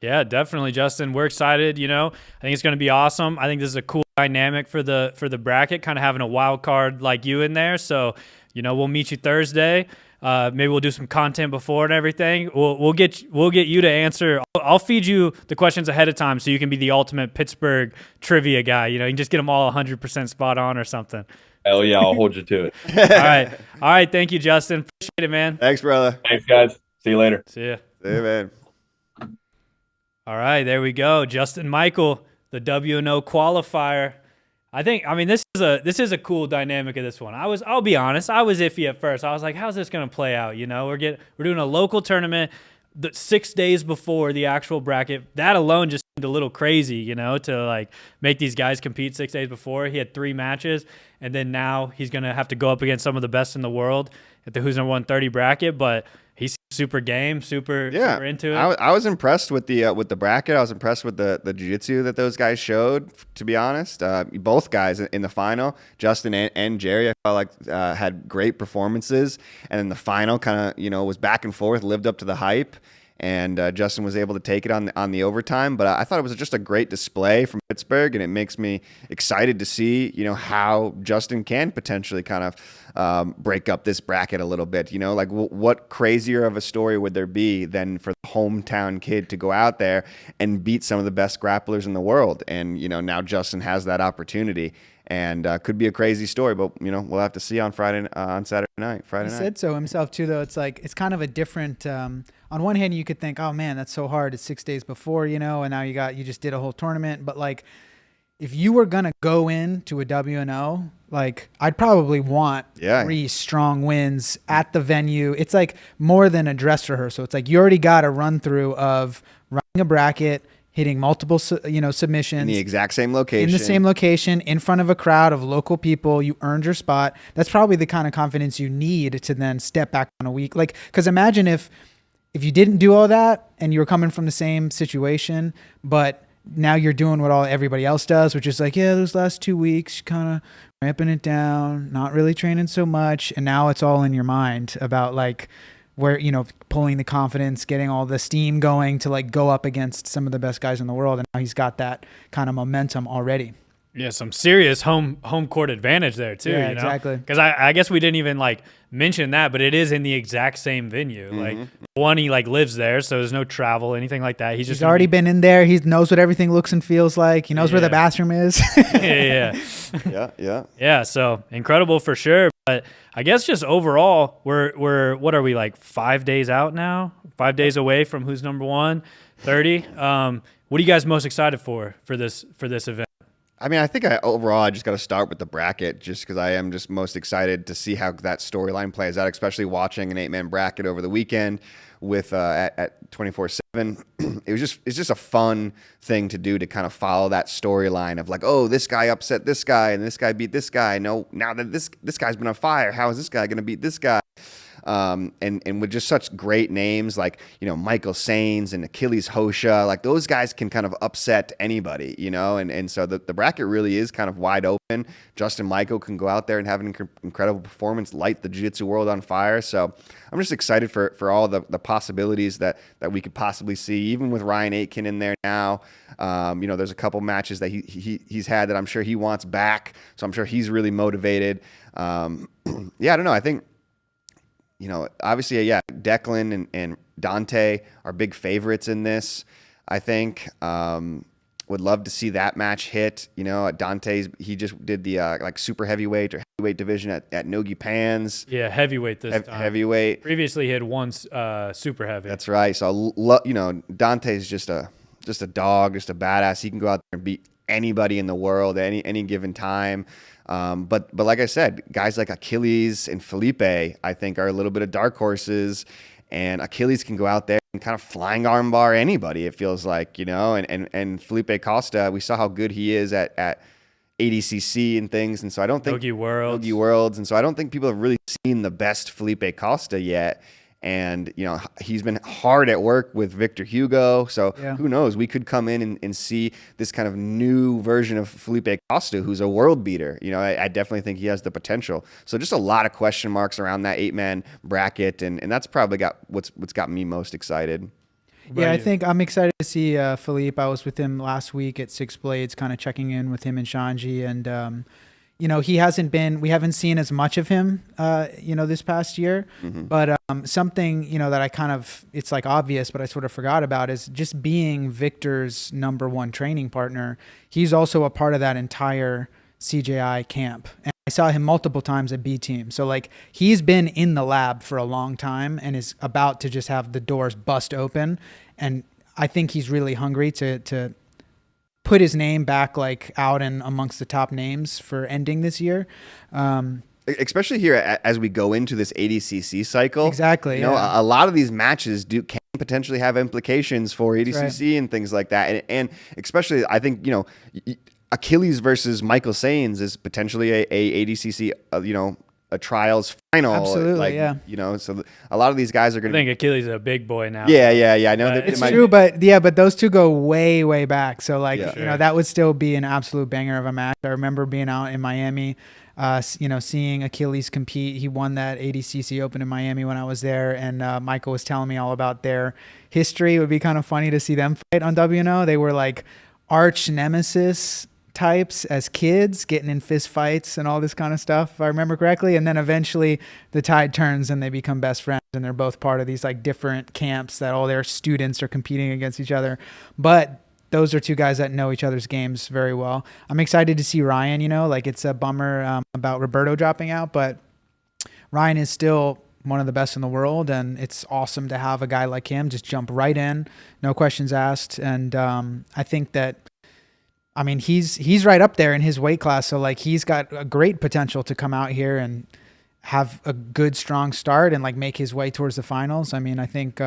Yeah, definitely, Justin. We're excited. You know, I think it's going to be awesome. I think this is a cool dynamic for the bracket, kind of having a wild card like you in there. So, you know, we'll meet you Thursday. Maybe we'll do some content before and everything. We'll get you to answer. I'll feed you the questions ahead of time so you can be the ultimate Pittsburgh trivia guy. You know, you can just get them all 100% spot on or something. Hell yeah, I'll hold you to it. All right. Thank you, Justin. Appreciate it, man. Thanks, brother. Thanks, guys. See you later. See ya. See you, man. All right, there we go. Justin Michael, the WNO qualifier. I mean, this is a cool dynamic of this one. I'll be honest, I was iffy at first. I was like, how's this gonna play out? You know, we're doing a local tournament 6 days before the actual bracket. That alone just seemed a little crazy, you know, to like make these guys compete 6 days before. He had 3 matches, and then now he's gonna have to go up against some of the best in the world at the Who's Number 130 bracket. But he's super game, super into it. I was impressed with the bracket. I was impressed with the jiu-jitsu that those guys showed, to be honest. Both guys in the final, Justin and Jerry, I felt like had great performances. And then the final kind of, you know, was back and forth, lived up to the hype. And Justin was able to take it on the overtime. But I thought it was just a great display from Pittsburgh, and it makes me excited to see, you know, how Justin can potentially kind of break up this bracket a little bit. You know, like what crazier of a story would there be than for the hometown kid to go out there and beat some of the best grapplers in the world? And, you know, now Justin has that opportunity. And could be a crazy story, but, you know, we'll have to see on Saturday night. He said so himself too, though. It's like, it's kind of a different, on one hand you could think, oh man, that's so hard. It's 6 days before, you know, and now you just did a whole tournament. But like, if you were going to go into a WNO, like I'd probably want 3 strong wins at the venue. It's like more than a dress rehearsal. It's like you already got a run through of running a bracket, hitting multiple, submissions. In the exact same location. In the same location, in front of a crowd of local people. You earned your spot. That's probably the kind of confidence you need to then step back on a week. Like, because imagine if you didn't do all that and you were coming from the same situation, but now you're doing what everybody else does, which is like, yeah, those last 2 weeks, kind of ramping it down, not really training so much. And now it's all in your mind about like, where, you know, pulling the confidence, getting all the steam going to like go up against some of the best guys in the world. And now he's got that kind of momentum already. Yeah, some serious home court advantage there too. Yeah, you know? exactly. Because I guess we didn't even like mention that, but it is in the exact same venue. Like one, he like lives there, so there's no travel, anything like that. He's already been in there. He knows what everything looks and feels like. He knows where the bathroom is. Yeah. So incredible for sure. But I guess just overall, we're what are we, like 5 days out now? 5 days away from who's number 130. What are you guys most excited for this event? I mean, I think overall I just got to start with the bracket, just because I am just most excited to see how that storyline plays out, especially watching an 8-man bracket over the weekend with at 24/7. It's just a fun thing to do, to kind of follow that storyline of like, oh, this guy upset this guy and this guy beat this guy. No, now that this guy's been on fire, how is this guy going to beat this guy? And with just such great names like, Michael Sains and Achilles Hosha, like those guys can kind of upset anybody, and so the bracket really is kind of wide open. Justin Michael can go out there and have an incredible performance, light the jiu-jitsu world on fire. So I'm just excited for all the possibilities that we could possibly see, even with Ryan Aitken in there now. There's a couple matches that he's had that I'm sure he wants back. So I'm sure he's really motivated. I don't know. I think, obviously, Declan and Dante are big favorites in this, I think. Would love to see that match hit. He just did the like super heavyweight or heavyweight division at Nogi Pans. Yeah, heavyweight this time. Heavyweight. Previously, he had one super heavy. That's right. So, Dante's just a dog, just a badass. He can go out there and beat anybody in the world at any given time. But like I said, guys like Achilles and Felipe, I think, are a little bit of dark horses, and Achilles can go out there and kind of flying armbar anybody, it feels like, and Felipe Costa, we saw how good he is at ADCC and things, and so I don't think Nogi Worlds, and so I don't think people have really seen the best Felipe Costa yet. And, he's been hard at work with Victor Hugo. So who knows? We could come in and see this kind of new version of Felipe Costa, who's a world beater. I definitely think he has the potential. So just a lot of question marks around that 8-man bracket. And that's probably got what's got me most excited. Yeah, I think I'm excited to see Felipe. I was with him last week at Six Blades, kind of checking in with him and Shanji. And, we haven't seen as much of him, this past year, but something, that I kind of, it's like obvious, but I sort of forgot about, is just being Victor's number 1 training partner. He's also a part of that entire CJI camp. And I saw him multiple times at B team. So like he's been in the lab for a long time and is about to just have the doors bust open. And I think he's really hungry to put his name back like out and amongst the top names for ending this year. Especially here as we go into this ADCC cycle. Exactly. A lot of these matches can potentially have implications for ADCC and things like that. And especially, I think, Achilles versus Michael Sains is potentially a ADCC, a trials final. Absolutely, so a lot of these guys are going to. I think Achilles is a big boy now. Yeah. I know that it's true, but those two go way, way back. So that would still be an absolute banger of a match. I remember being out in Miami, seeing Achilles compete. He won that ADCC Open in Miami when I was there, and Michael was telling me all about their history. It would be kind of funny to see them fight on WNO. They were like arch nemesis types as kids, getting in fist fights and all this kind of stuff, if I remember correctly. And then eventually the tide turns and they become best friends, and they're both part of these like different camps that all their students are competing against each other. But those are two guys that know each other's games very well. I'm excited to see Ryan, it's a bummer about Roberto dropping out, but Ryan is still one of the best in the world, and it's awesome to have a guy like him just jump right in, no questions asked. And I think that, he's right up there in his weight class. So like he's got a great potential to come out here and have a good, strong start and like make his way towards the finals. I think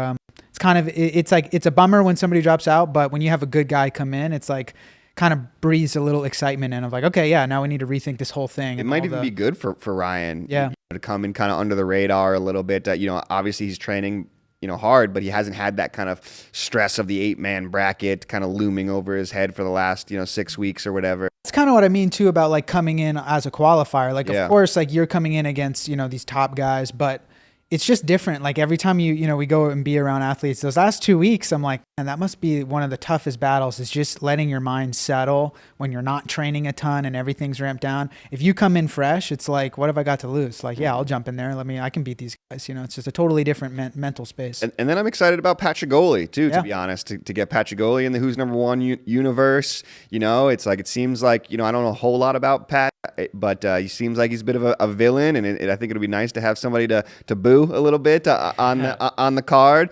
it's a bummer when somebody drops out, but when you have a good guy come in, it's like kind of breathes a little excitement in of like, okay, yeah, now we need to rethink this whole thing. It might even be good for Ryan to come in kind of under the radar a little bit. Obviously he's training hard, but he hasn't had that kind of stress of the 8-man bracket kind of looming over his head for the last 6 weeks or whatever. That's kind of what I mean too about like coming in as a qualifier. Like of course, like you're coming in against these top guys, but it's just different. Like every time we go and be around athletes, those last 2 weeks, I'm like, and that must be one of the toughest battles, is just letting your mind settle when you're not training a ton and everything's ramped down. If you come in fresh, it's like, what have I got to lose? Like, yeah, I'll jump in there. I can beat these guys. It's just a totally different mental space. And then I'm excited about Pat Shahgholi too, to be honest, to get Pat Shahgholi in the Who's Number One universe. It's like, it seems like, I don't know a whole lot about Pat, but he seems like he's a bit of a villain, and I think it'll be nice to have somebody to boo a little bit on the card.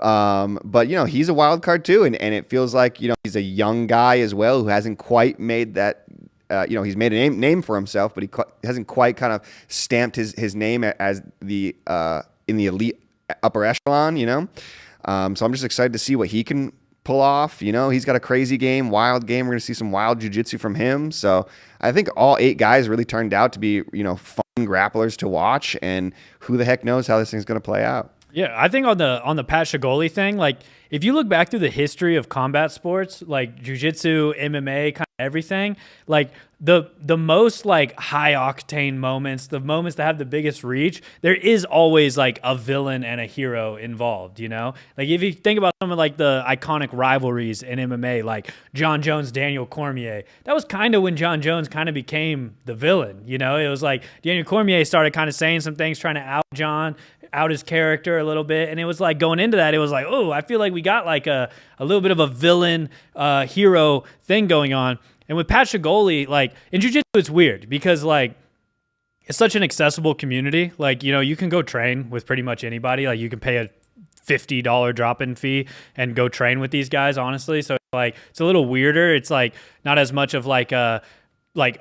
But he's a wild card too, and it feels like he's a young guy as well who hasn't quite made that. He's made a name for himself, but he hasn't quite kind of stamped his name as the in the elite upper echelon. So I'm just excited to see what he can pull off. He's got a crazy game, wild game. We're going to see some wild jiu-jitsu from him. So I think all 8 guys really turned out to be, fun grapplers to watch, and who the heck knows how this thing's going to play out. Yeah, I think on the Pat Shahgholi thing, like if you look back through the history of combat sports, like jiu-jitsu, MMA, kind of everything, like the most like high octane moments, the moments that have the biggest reach, there is always like a villain and a hero involved, Like if you think about some of like the iconic rivalries in MMA, like John Jones, Daniel Cormier, that was kind of when John Jones kind of became the villain, It was like Daniel Cormier started kind of saying some things, trying to out his character a little bit, and it was like going into that, it was like, oh, I feel like we got like a little bit of a villain hero thing going on. And with Pat Shahgholi, like in jiu-jitsu, it's weird because like it's such an accessible community. Like, you can go train with pretty much anybody. Like you can pay a $50 drop-in fee and go train with these guys, honestly. So like it's a little weirder. It's like not as much of like a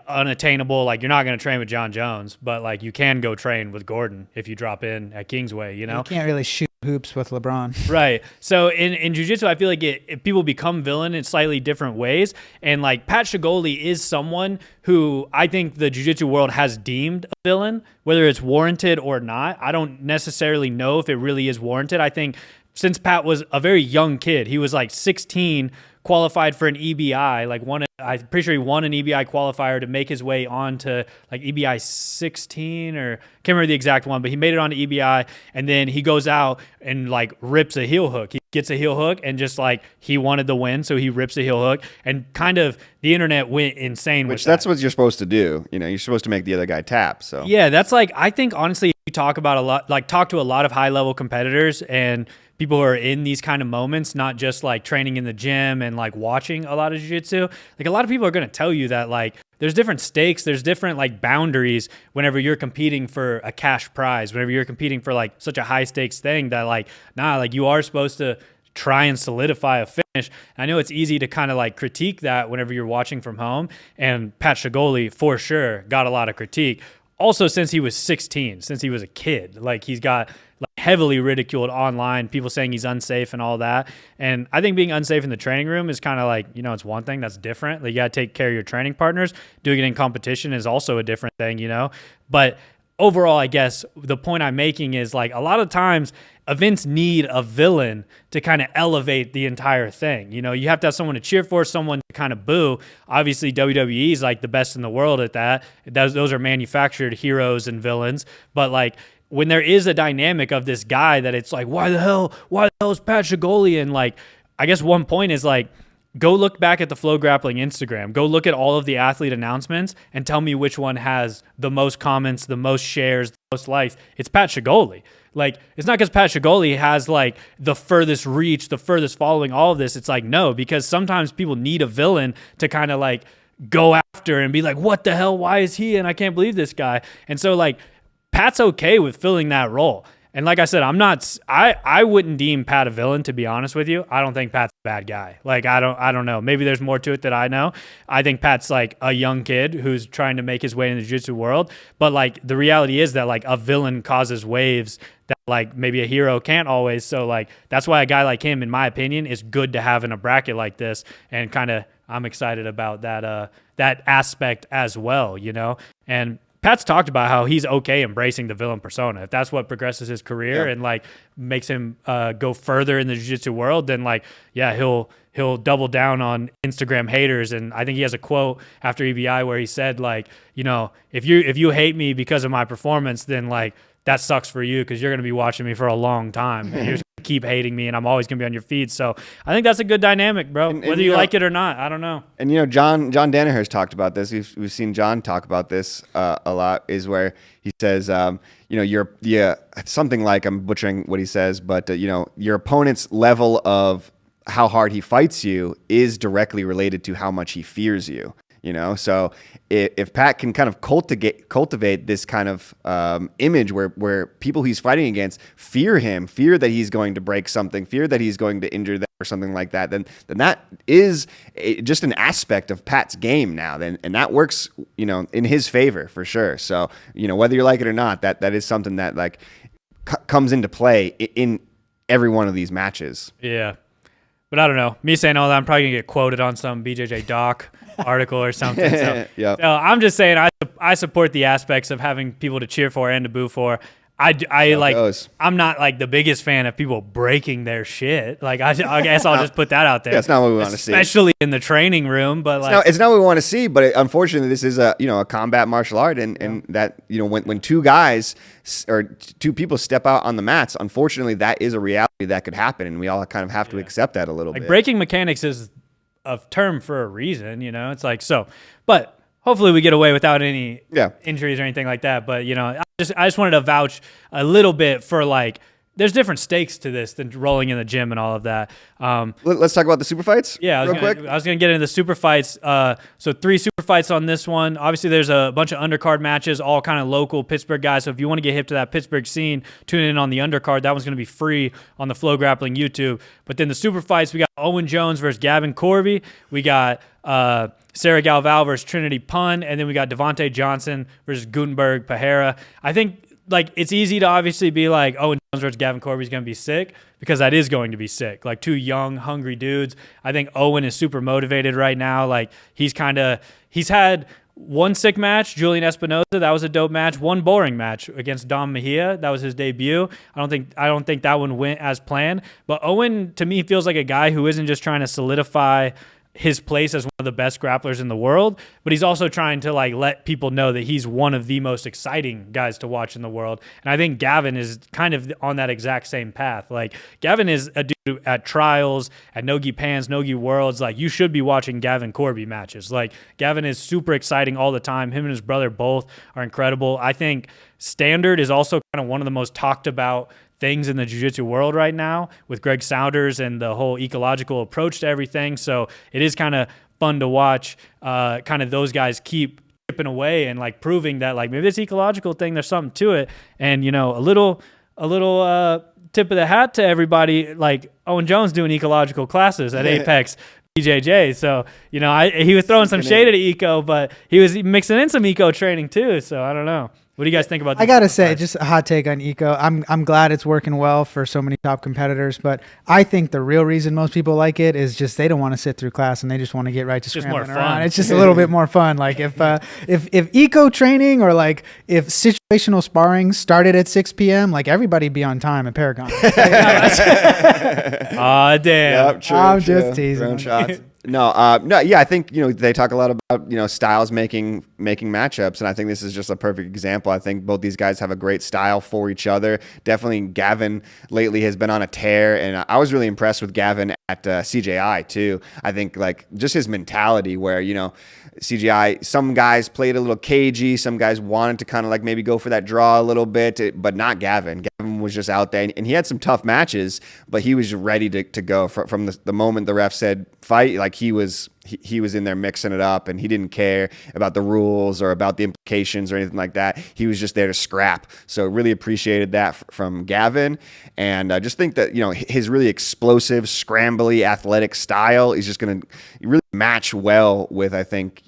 unattainable, like you're not going to train with John Jones, but like you can go train with Gordon if you drop in at Kingsway, You can't really shoot hoops with LeBron. Right. So in jiu-jitsu, I feel like people become villain in slightly different ways. And like Pat Shahgholi is someone who I think the jiu-jitsu world has deemed a villain, whether it's warranted or not. I don't necessarily know if it really is warranted. I think since Pat was a very young kid, he was like 16, qualified for an EBI, I'm pretty sure he won an EBI qualifier to make his way on to like EBI 16, or can't remember the exact one, but he made it on to EBI, and then he goes out and like rips a heel hook. He gets a heel hook, and just like he wanted the win, so he rips a heel hook, and kind of the internet went insane with that. That's what you're supposed to do. You're supposed to make the other guy tap. So yeah, that's like, I think honestly, you talk to a lot of high level competitors and people who are in these kind of moments, not just like training in the gym and like watching a lot of jiu-jitsu, like a lot of people are going to tell you that like there's different stakes, there's different like boundaries whenever you're competing for a cash prize, whenever you're competing for like such a high stakes thing, that like, like you are supposed to try and solidify a finish. I know it's easy to kind of like critique that whenever you're watching from home, and Pat Shahgholi for sure got a lot of critique. Also, since he was 16, since he was a kid, like he's got like heavily ridiculed online, people saying he's unsafe and all that. And I think being unsafe in the training room is kind of like, it's one thing that's different. Like you got to take care of your training partners. Doing it in competition is also a different thing, But overall, I guess the point I'm making is like a lot of times events need a villain to kind of elevate the entire thing. You have to have someone to cheer for, someone to kind of boo. Obviously, WWE is like the best in the world at that. Those are manufactured heroes and villains. But like when there is a dynamic of this guy that it's like, why the hell is Pat Shahgholi? And like, I guess one point is like, go look back at the FloGrappling Instagram. Go look at all of the athlete announcements and tell me which one has the most comments, the most shares, the most likes. It's Pat Shahgholi. Like, it's not because Pat Shahgholi has like the furthest reach, the furthest following, all of this. It's like, no, because sometimes people need a villain to kind of like go after and be like, what the hell? Why is he? And I can't believe this guy. And so like Pat's okay with filling that role. And like I said, I wouldn't deem Pat a villain, to be honest with you. I don't think Pat's a bad guy. Like, I don't know. Maybe there's more to it that I know. I think Pat's like a young kid who's trying to make his way in the jiu-jitsu world. But like the reality is that like a villain causes waves that like maybe a hero can't always. So like that's why a guy like him, in my opinion, is good to have in a bracket like this. And kind of I'm excited about that aspect as well, And Pat's talked about how he's okay embracing the villain persona. If that's what progresses his career and like makes him go further in the jiu-jitsu world, then like, yeah, he'll double down on Instagram haters. And I think he has a quote after EBI where he said like, if you hate me because of my performance, then like that sucks for you because you're going to be watching me for a long time. And you're just going to keep hating me, and I'm always going to be on your feed. So I think that's a good dynamic, bro. And whether you like it or not, I don't know. And John Danaher's talked about this. We've seen John talk about this a lot. Is where he says, something like, I'm butchering what he says, but your opponent's level of how hard he fights you is directly related to how much he fears you. So if Pat can kind of cultivate this kind of image where people he's fighting against fear him, fear that he's going to break something, fear that he's going to injure them or something like that, then that is just an aspect of Pat's game now. And that works, in his favor for sure. So, whether you like it or not, that is something that like comes into play in every one of these matches. Yeah. But I don't know. Me saying all that, I'm probably going to get quoted on some BJJ Doc article or something. So, Yep. so I'm just saying I support the aspects of having people to cheer for and to boo for. I'm not like the biggest fan of people breaking their shit. Like I guess I'll just put that out there. That's not what we want to see, especially in the training room. But like, it's not what we want to see. But unfortunately, this is a combat martial art, and that when two guys or two people step out on the mats, unfortunately, that is a reality that could happen, and we all kind of have to accept that a little bit. Breaking mechanics is a term for a reason. It's like so, but. Hopefully we get away without any injuries or anything like that. But, I just wanted to vouch a little bit for like, there's different stakes to this than rolling in the gym and all of that. Let's talk about the super fights. Yeah, real quick. I was going to get into the super fights. So 3 super fights on this one. Obviously, there's a bunch of undercard matches, all kind of local Pittsburgh guys. So if you want to get hip to that Pittsburgh scene, tune in on the undercard. That one's going to be free on the FloGrappling YouTube. But then the super fights, we got Owen Jones versus Gavin Corby. We got Sarah Galval versus Trinity Pun. And then we got Devontae Johnson versus Gutenberg Pajera. I think it's easy to obviously be like, Owen Jones versus Gavin Corby is going to be sick, because that is going to be sick. Like 2 young, hungry dudes. I think Owen is super motivated right now. Like he's had 1 sick match, Julian Espinoza. That was a dope match. 1 boring match against Dom Mejia. That was his debut. I don't think that one went as planned. But Owen, to me, feels like a guy who isn't just trying to solidify his place as one of the best grapplers in the world, but he's also trying to like let people know that he's one of the most exciting guys to watch in the world. And I think Gavin is kind of on that exact same path. Like Gavin is a dude at trials, at Nogi Pans, Nogi Worlds. Like you should be watching Gavin Corby matches. Like Gavin is super exciting all the time. Him and his brother both are incredible. I think standard is also kind of one of the most talked about things in the jiu-jitsu world right now with Greg Souders and the whole ecological approach to everything. So it is kind of fun to watch kind of those guys keep chipping away and like proving that like maybe this ecological thing, there's something to it. And, a little tip of the hat to everybody, like Owen Jones doing ecological classes at Apex BJJ. So, he was throwing some shade at eco, but he was mixing in some eco training too. So I don't know. What do you guys think about this? I got to say, just a hot take on eco. I'm glad it's working well for so many top competitors, but I think the real reason most people like it is just they don't want to sit through class and they just want to get right to scrambling around. It's just a little bit more fun. Like if eco training or like if situational sparring started at 6 p.m., like everybody'd be on time at Paragon. Aw, damn. Yep, true, I'm just teasing. Drone shots. No, yeah, I think they talk a lot about styles making matchups, and I think this is just a perfect example. I think both these guys have a great style for each other. Definitely, Gavin lately has been on a tear, and I was really impressed with Gavin at CJI too. I think like just his mentality, where CGI, some guys played a little cagey, some guys wanted to kind of like maybe go for that draw a little bit, but not Gavin. Gavin was just out there, and he had some tough matches, but he was ready to go from the moment the ref said fight. Like he was in there mixing it up, and he didn't care about the rules or about the implications or anything like that. He was just there to scrap. So really appreciated that from Gavin, and I just think that his really explosive, scrambly, athletic style is just going to really match well with, I think,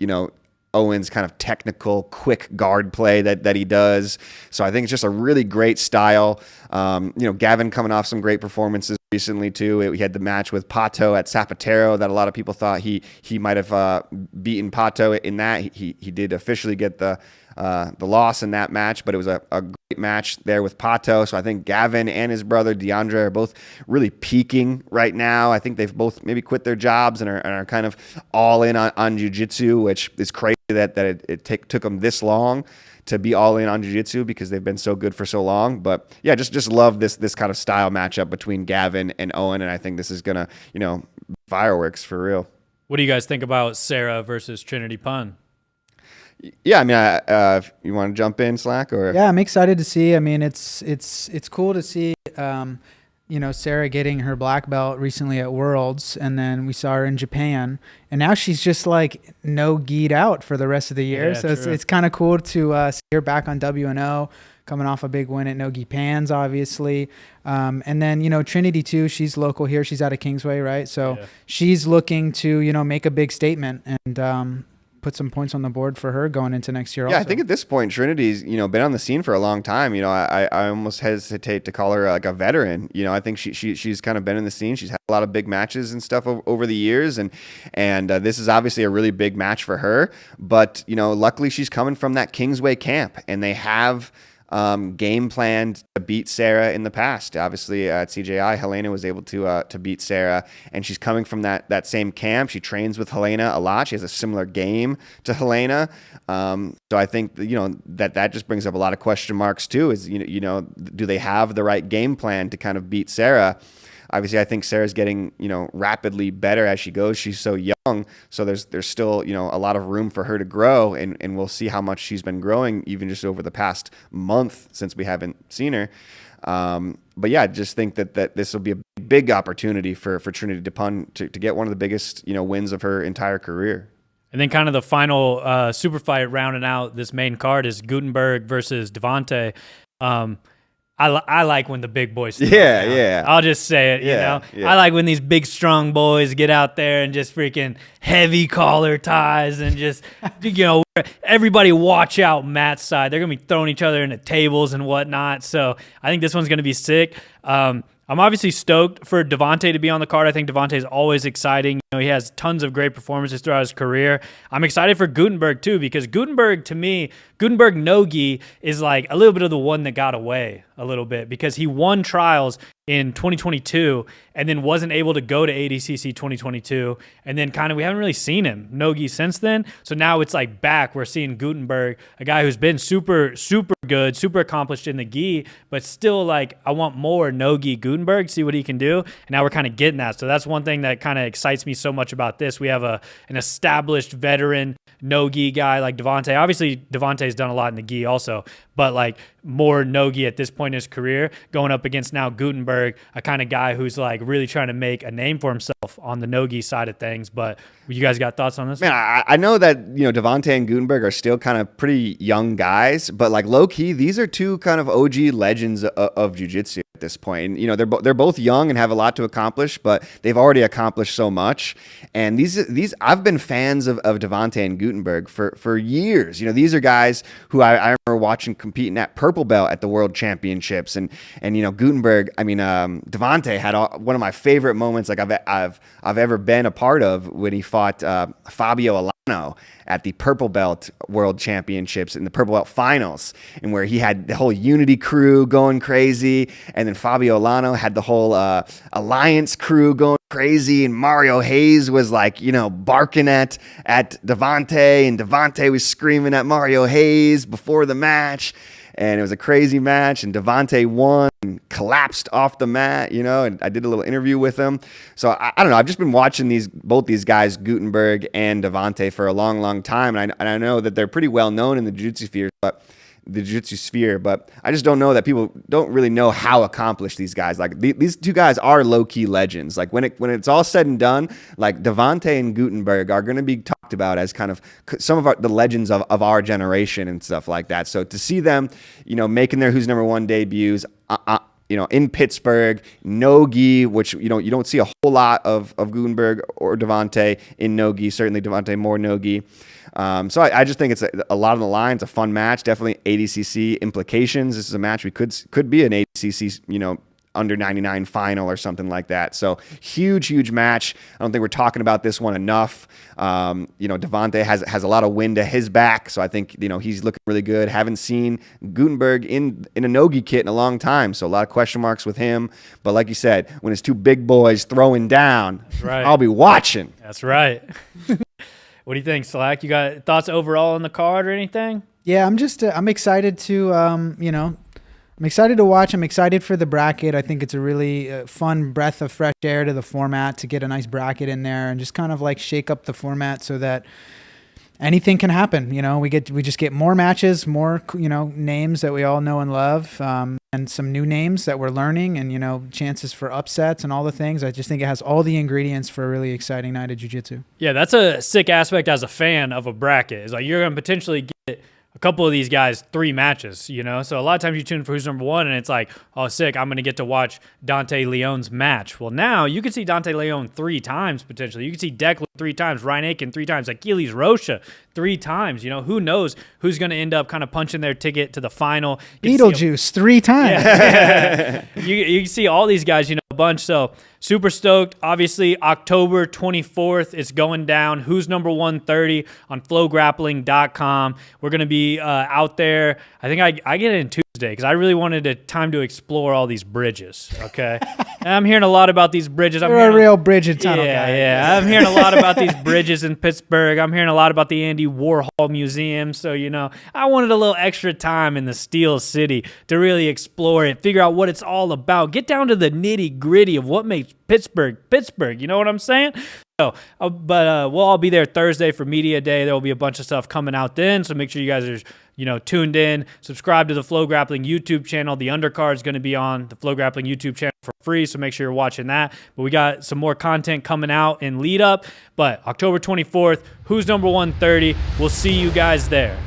Owen's kind of technical, quick guard play that he does. So I think it's just a really great style. Gavin coming off some great performances recently too. We had the match with Pato at Zapatero that a lot of people thought he might have beaten Pato in that. He did officially get the the loss in that match, but it was a great match there with Pato. So I think Gavin and his brother DeAndre are both really peaking right now. I think they've both maybe quit their jobs and are kind of all in on jiu-jitsu, which is crazy that it took them this long to be all in on jiu-jitsu because they've been so good for so long. But yeah, just love this kind of style matchup between Gavin and Owen, and I think this is gonna, fireworks for real. What do you guys think about Sarah versus Trinity Pun? Yeah, I mean, you want to jump in, Slack, or? Yeah, I'm excited to see. I mean, it's cool to see, Sarah getting her black belt recently at Worlds, and then we saw her in Japan, and now she's just like no gi'd out for the rest of the year. Yeah, so it's kind of cool to see her back on WNO, coming off a big win at No-Gi Pans, obviously. And then, Trinity too, she's local here. She's out of Kingsway, right? So she's looking to, make a big statement and put some points on the board for her going into next year. Yeah, also. I think at this point, Trinity's, been on the scene for a long time. I almost hesitate to call her like a veteran. I think she's kind of been in the scene. She's had a lot of big matches and stuff over the years. And this is obviously a really big match for her. But, luckily she's coming from that Kingsway camp, and they have game planned to beat Sarah in the past. Obviously, at CJI, Helena was able to beat Sarah, and she's coming from that same camp. She trains with Helena a lot. She has a similar game to Helena. So I think that just brings up a lot of question marks too. Is do they have the right game plan to kind of beat Sarah? Obviously, I think Sarah's getting, rapidly better as she goes. She's so young, so there's still, a lot of room for her to grow, and we'll see how much she's been growing even just over the past month since we haven't seen her. But yeah, I just think that this will be a big opportunity for Trinity DePun to get one of the biggest, wins of her entire career. And then kind of the final super fight rounding out this main card is Gutenberg versus Devontae. I like when the big boys throw down. Yeah. I'll just say it, Yeah. I like when these big, strong boys get out there and just freaking heavy collar ties and just, everybody watch out Matt's side. They're going to be throwing each other into tables and whatnot. So I think this one's going to be sick. I'm obviously stoked for Devontae to be on the card. I think Devontae is always exciting. He has tons of great performances throughout his career. I'm excited for Gutenberg too, because Gutenberg, to me, Gutenberg no-gi is like a little bit of the one that got away a little bit, because he won trials in 2022 and then wasn't able to go to ADCC 2022, and then kind of we haven't really seen him no-gi since then. So now it's like back. We're seeing Gutenberg, a guy who's been super good, super accomplished in the gi, but still like I want more no-gi Gutenberg, see what he can do. And now we're kind of getting that. So that's one thing that kind of excites me so much about this. We have an established veteran no-gi guy like Devontae. Obviously, Devontae's done a lot in the gi also, but like more no-gi at this point in his career, going up against now Gutenberg, a kind of guy who's like really trying to make a name for himself on the no-gi side of things. But you guys got thoughts on this? Man, I know that, Devontae and Gutenberg are still kind of pretty young guys, but like low-key, these are two kind of OG legends of jiu-jitsu at this point. And, they're both young and have a lot to accomplish, but they've already accomplished so much. And these I've been fans of Devontae and Gutenberg for years. These are guys who I remember watching competing at purple belt at the World Championships, and Gutenberg. Devontae had one of my favorite moments like I've ever been a part of when he fought Fabio Alano at the purple belt World Championships in the purple belt finals, and where he had the whole Unity crew going crazy, and then Fabio Alano had the whole Alliance crew going crazy, and Mario Hayes was like, barking at Devontae, and Devontae was screaming at Mario Hayes before the match, and it was a crazy match, and Devontae won and collapsed off the mat, and I did a little interview with him. So I don't know, I've just been watching both these guys, Gutenberg and Devontae, for a long, long time, and I know that they're pretty well known in the jiu-jitsu sphere, but I just don't know that people don't really know how accomplished these guys. Like these two guys are low-key legends. Like when it's all said and done, like Devontae and Gutenberg are going to be talked about as kind of some of the legends of our generation and stuff like that. So to see them, making their Who's Number One debuts, in Pittsburgh, no-gi, which, you don't see a whole lot of Gutenberg or Devontae in no-gi. Certainly Devontae more no-gi. So I just think it's a lot on the line. It's a fun match. Definitely ADCC implications. This is a match we could be an ADCC, under 99 final or something like that. So huge match. I don't think we're talking about this one enough. Devontae has a lot of wind to his back, so I think he's looking really good. Haven't seen Gutenberg in a nogi kit in a long time, so a lot of question marks with him. But like you said, when it's two big boys throwing down, right, I'll be watching. That's right. What do you think, Slack? You got thoughts overall on the card or anything? Yeah, I'm excited to I'm excited to watch. I'm excited for the bracket. I think it's a really fun breath of fresh air to the format to get a nice bracket in there and just kind of like shake up the format so that anything can happen. We just get more matches, more names that we all know and love, and some new names that we're learning, and chances for upsets and all the things. I just think it has all the ingredients for a really exciting night of jiu-jitsu. Yeah, that's a sick aspect as a fan of a bracket. Is like you're going to potentially get a couple of these guys 3 matches, So a lot of times you tune for who's number one, and it's like, oh, sick, I'm going to get to watch Dante Leon's match. Well, now you can see Dante Leon 3 times potentially. You can see Declan 3 times, Ryan Aiken 3 times, Achilles Rocha 3 times. Who knows who's going to end up kind of punching their ticket to the final. Beetlejuice 3 times. Yeah. you can see all these guys, a bunch. So super stoked. Obviously, October 24th, it's going down. Who's number 130 on FloGrappling.com. We're going to be out there. I think I get in Tuesday because I really wanted time to explore all these bridges. Okay. And I'm hearing a lot about these bridges. You're a real bridge and tunnel guy. Yeah. I'm hearing a lot about these bridges in Pittsburgh. I'm hearing a lot about the Andy Warhol Museum. So, I wanted a little extra time in the Steel City to really explore it, figure out what it's all about, get down to the nitty gritty of what makes Pittsburgh. You know what I'm saying? So, but we'll all be there Thursday for Media Day. There will be a bunch of stuff coming out then. So make sure you guys are, tuned in. Subscribe to the FloGrappling YouTube channel. The undercard is going to be on the FloGrappling YouTube channel for free. So make sure you're watching that. But we got some more content coming out in lead up. But October 24th, who's number 130? We'll see you guys there.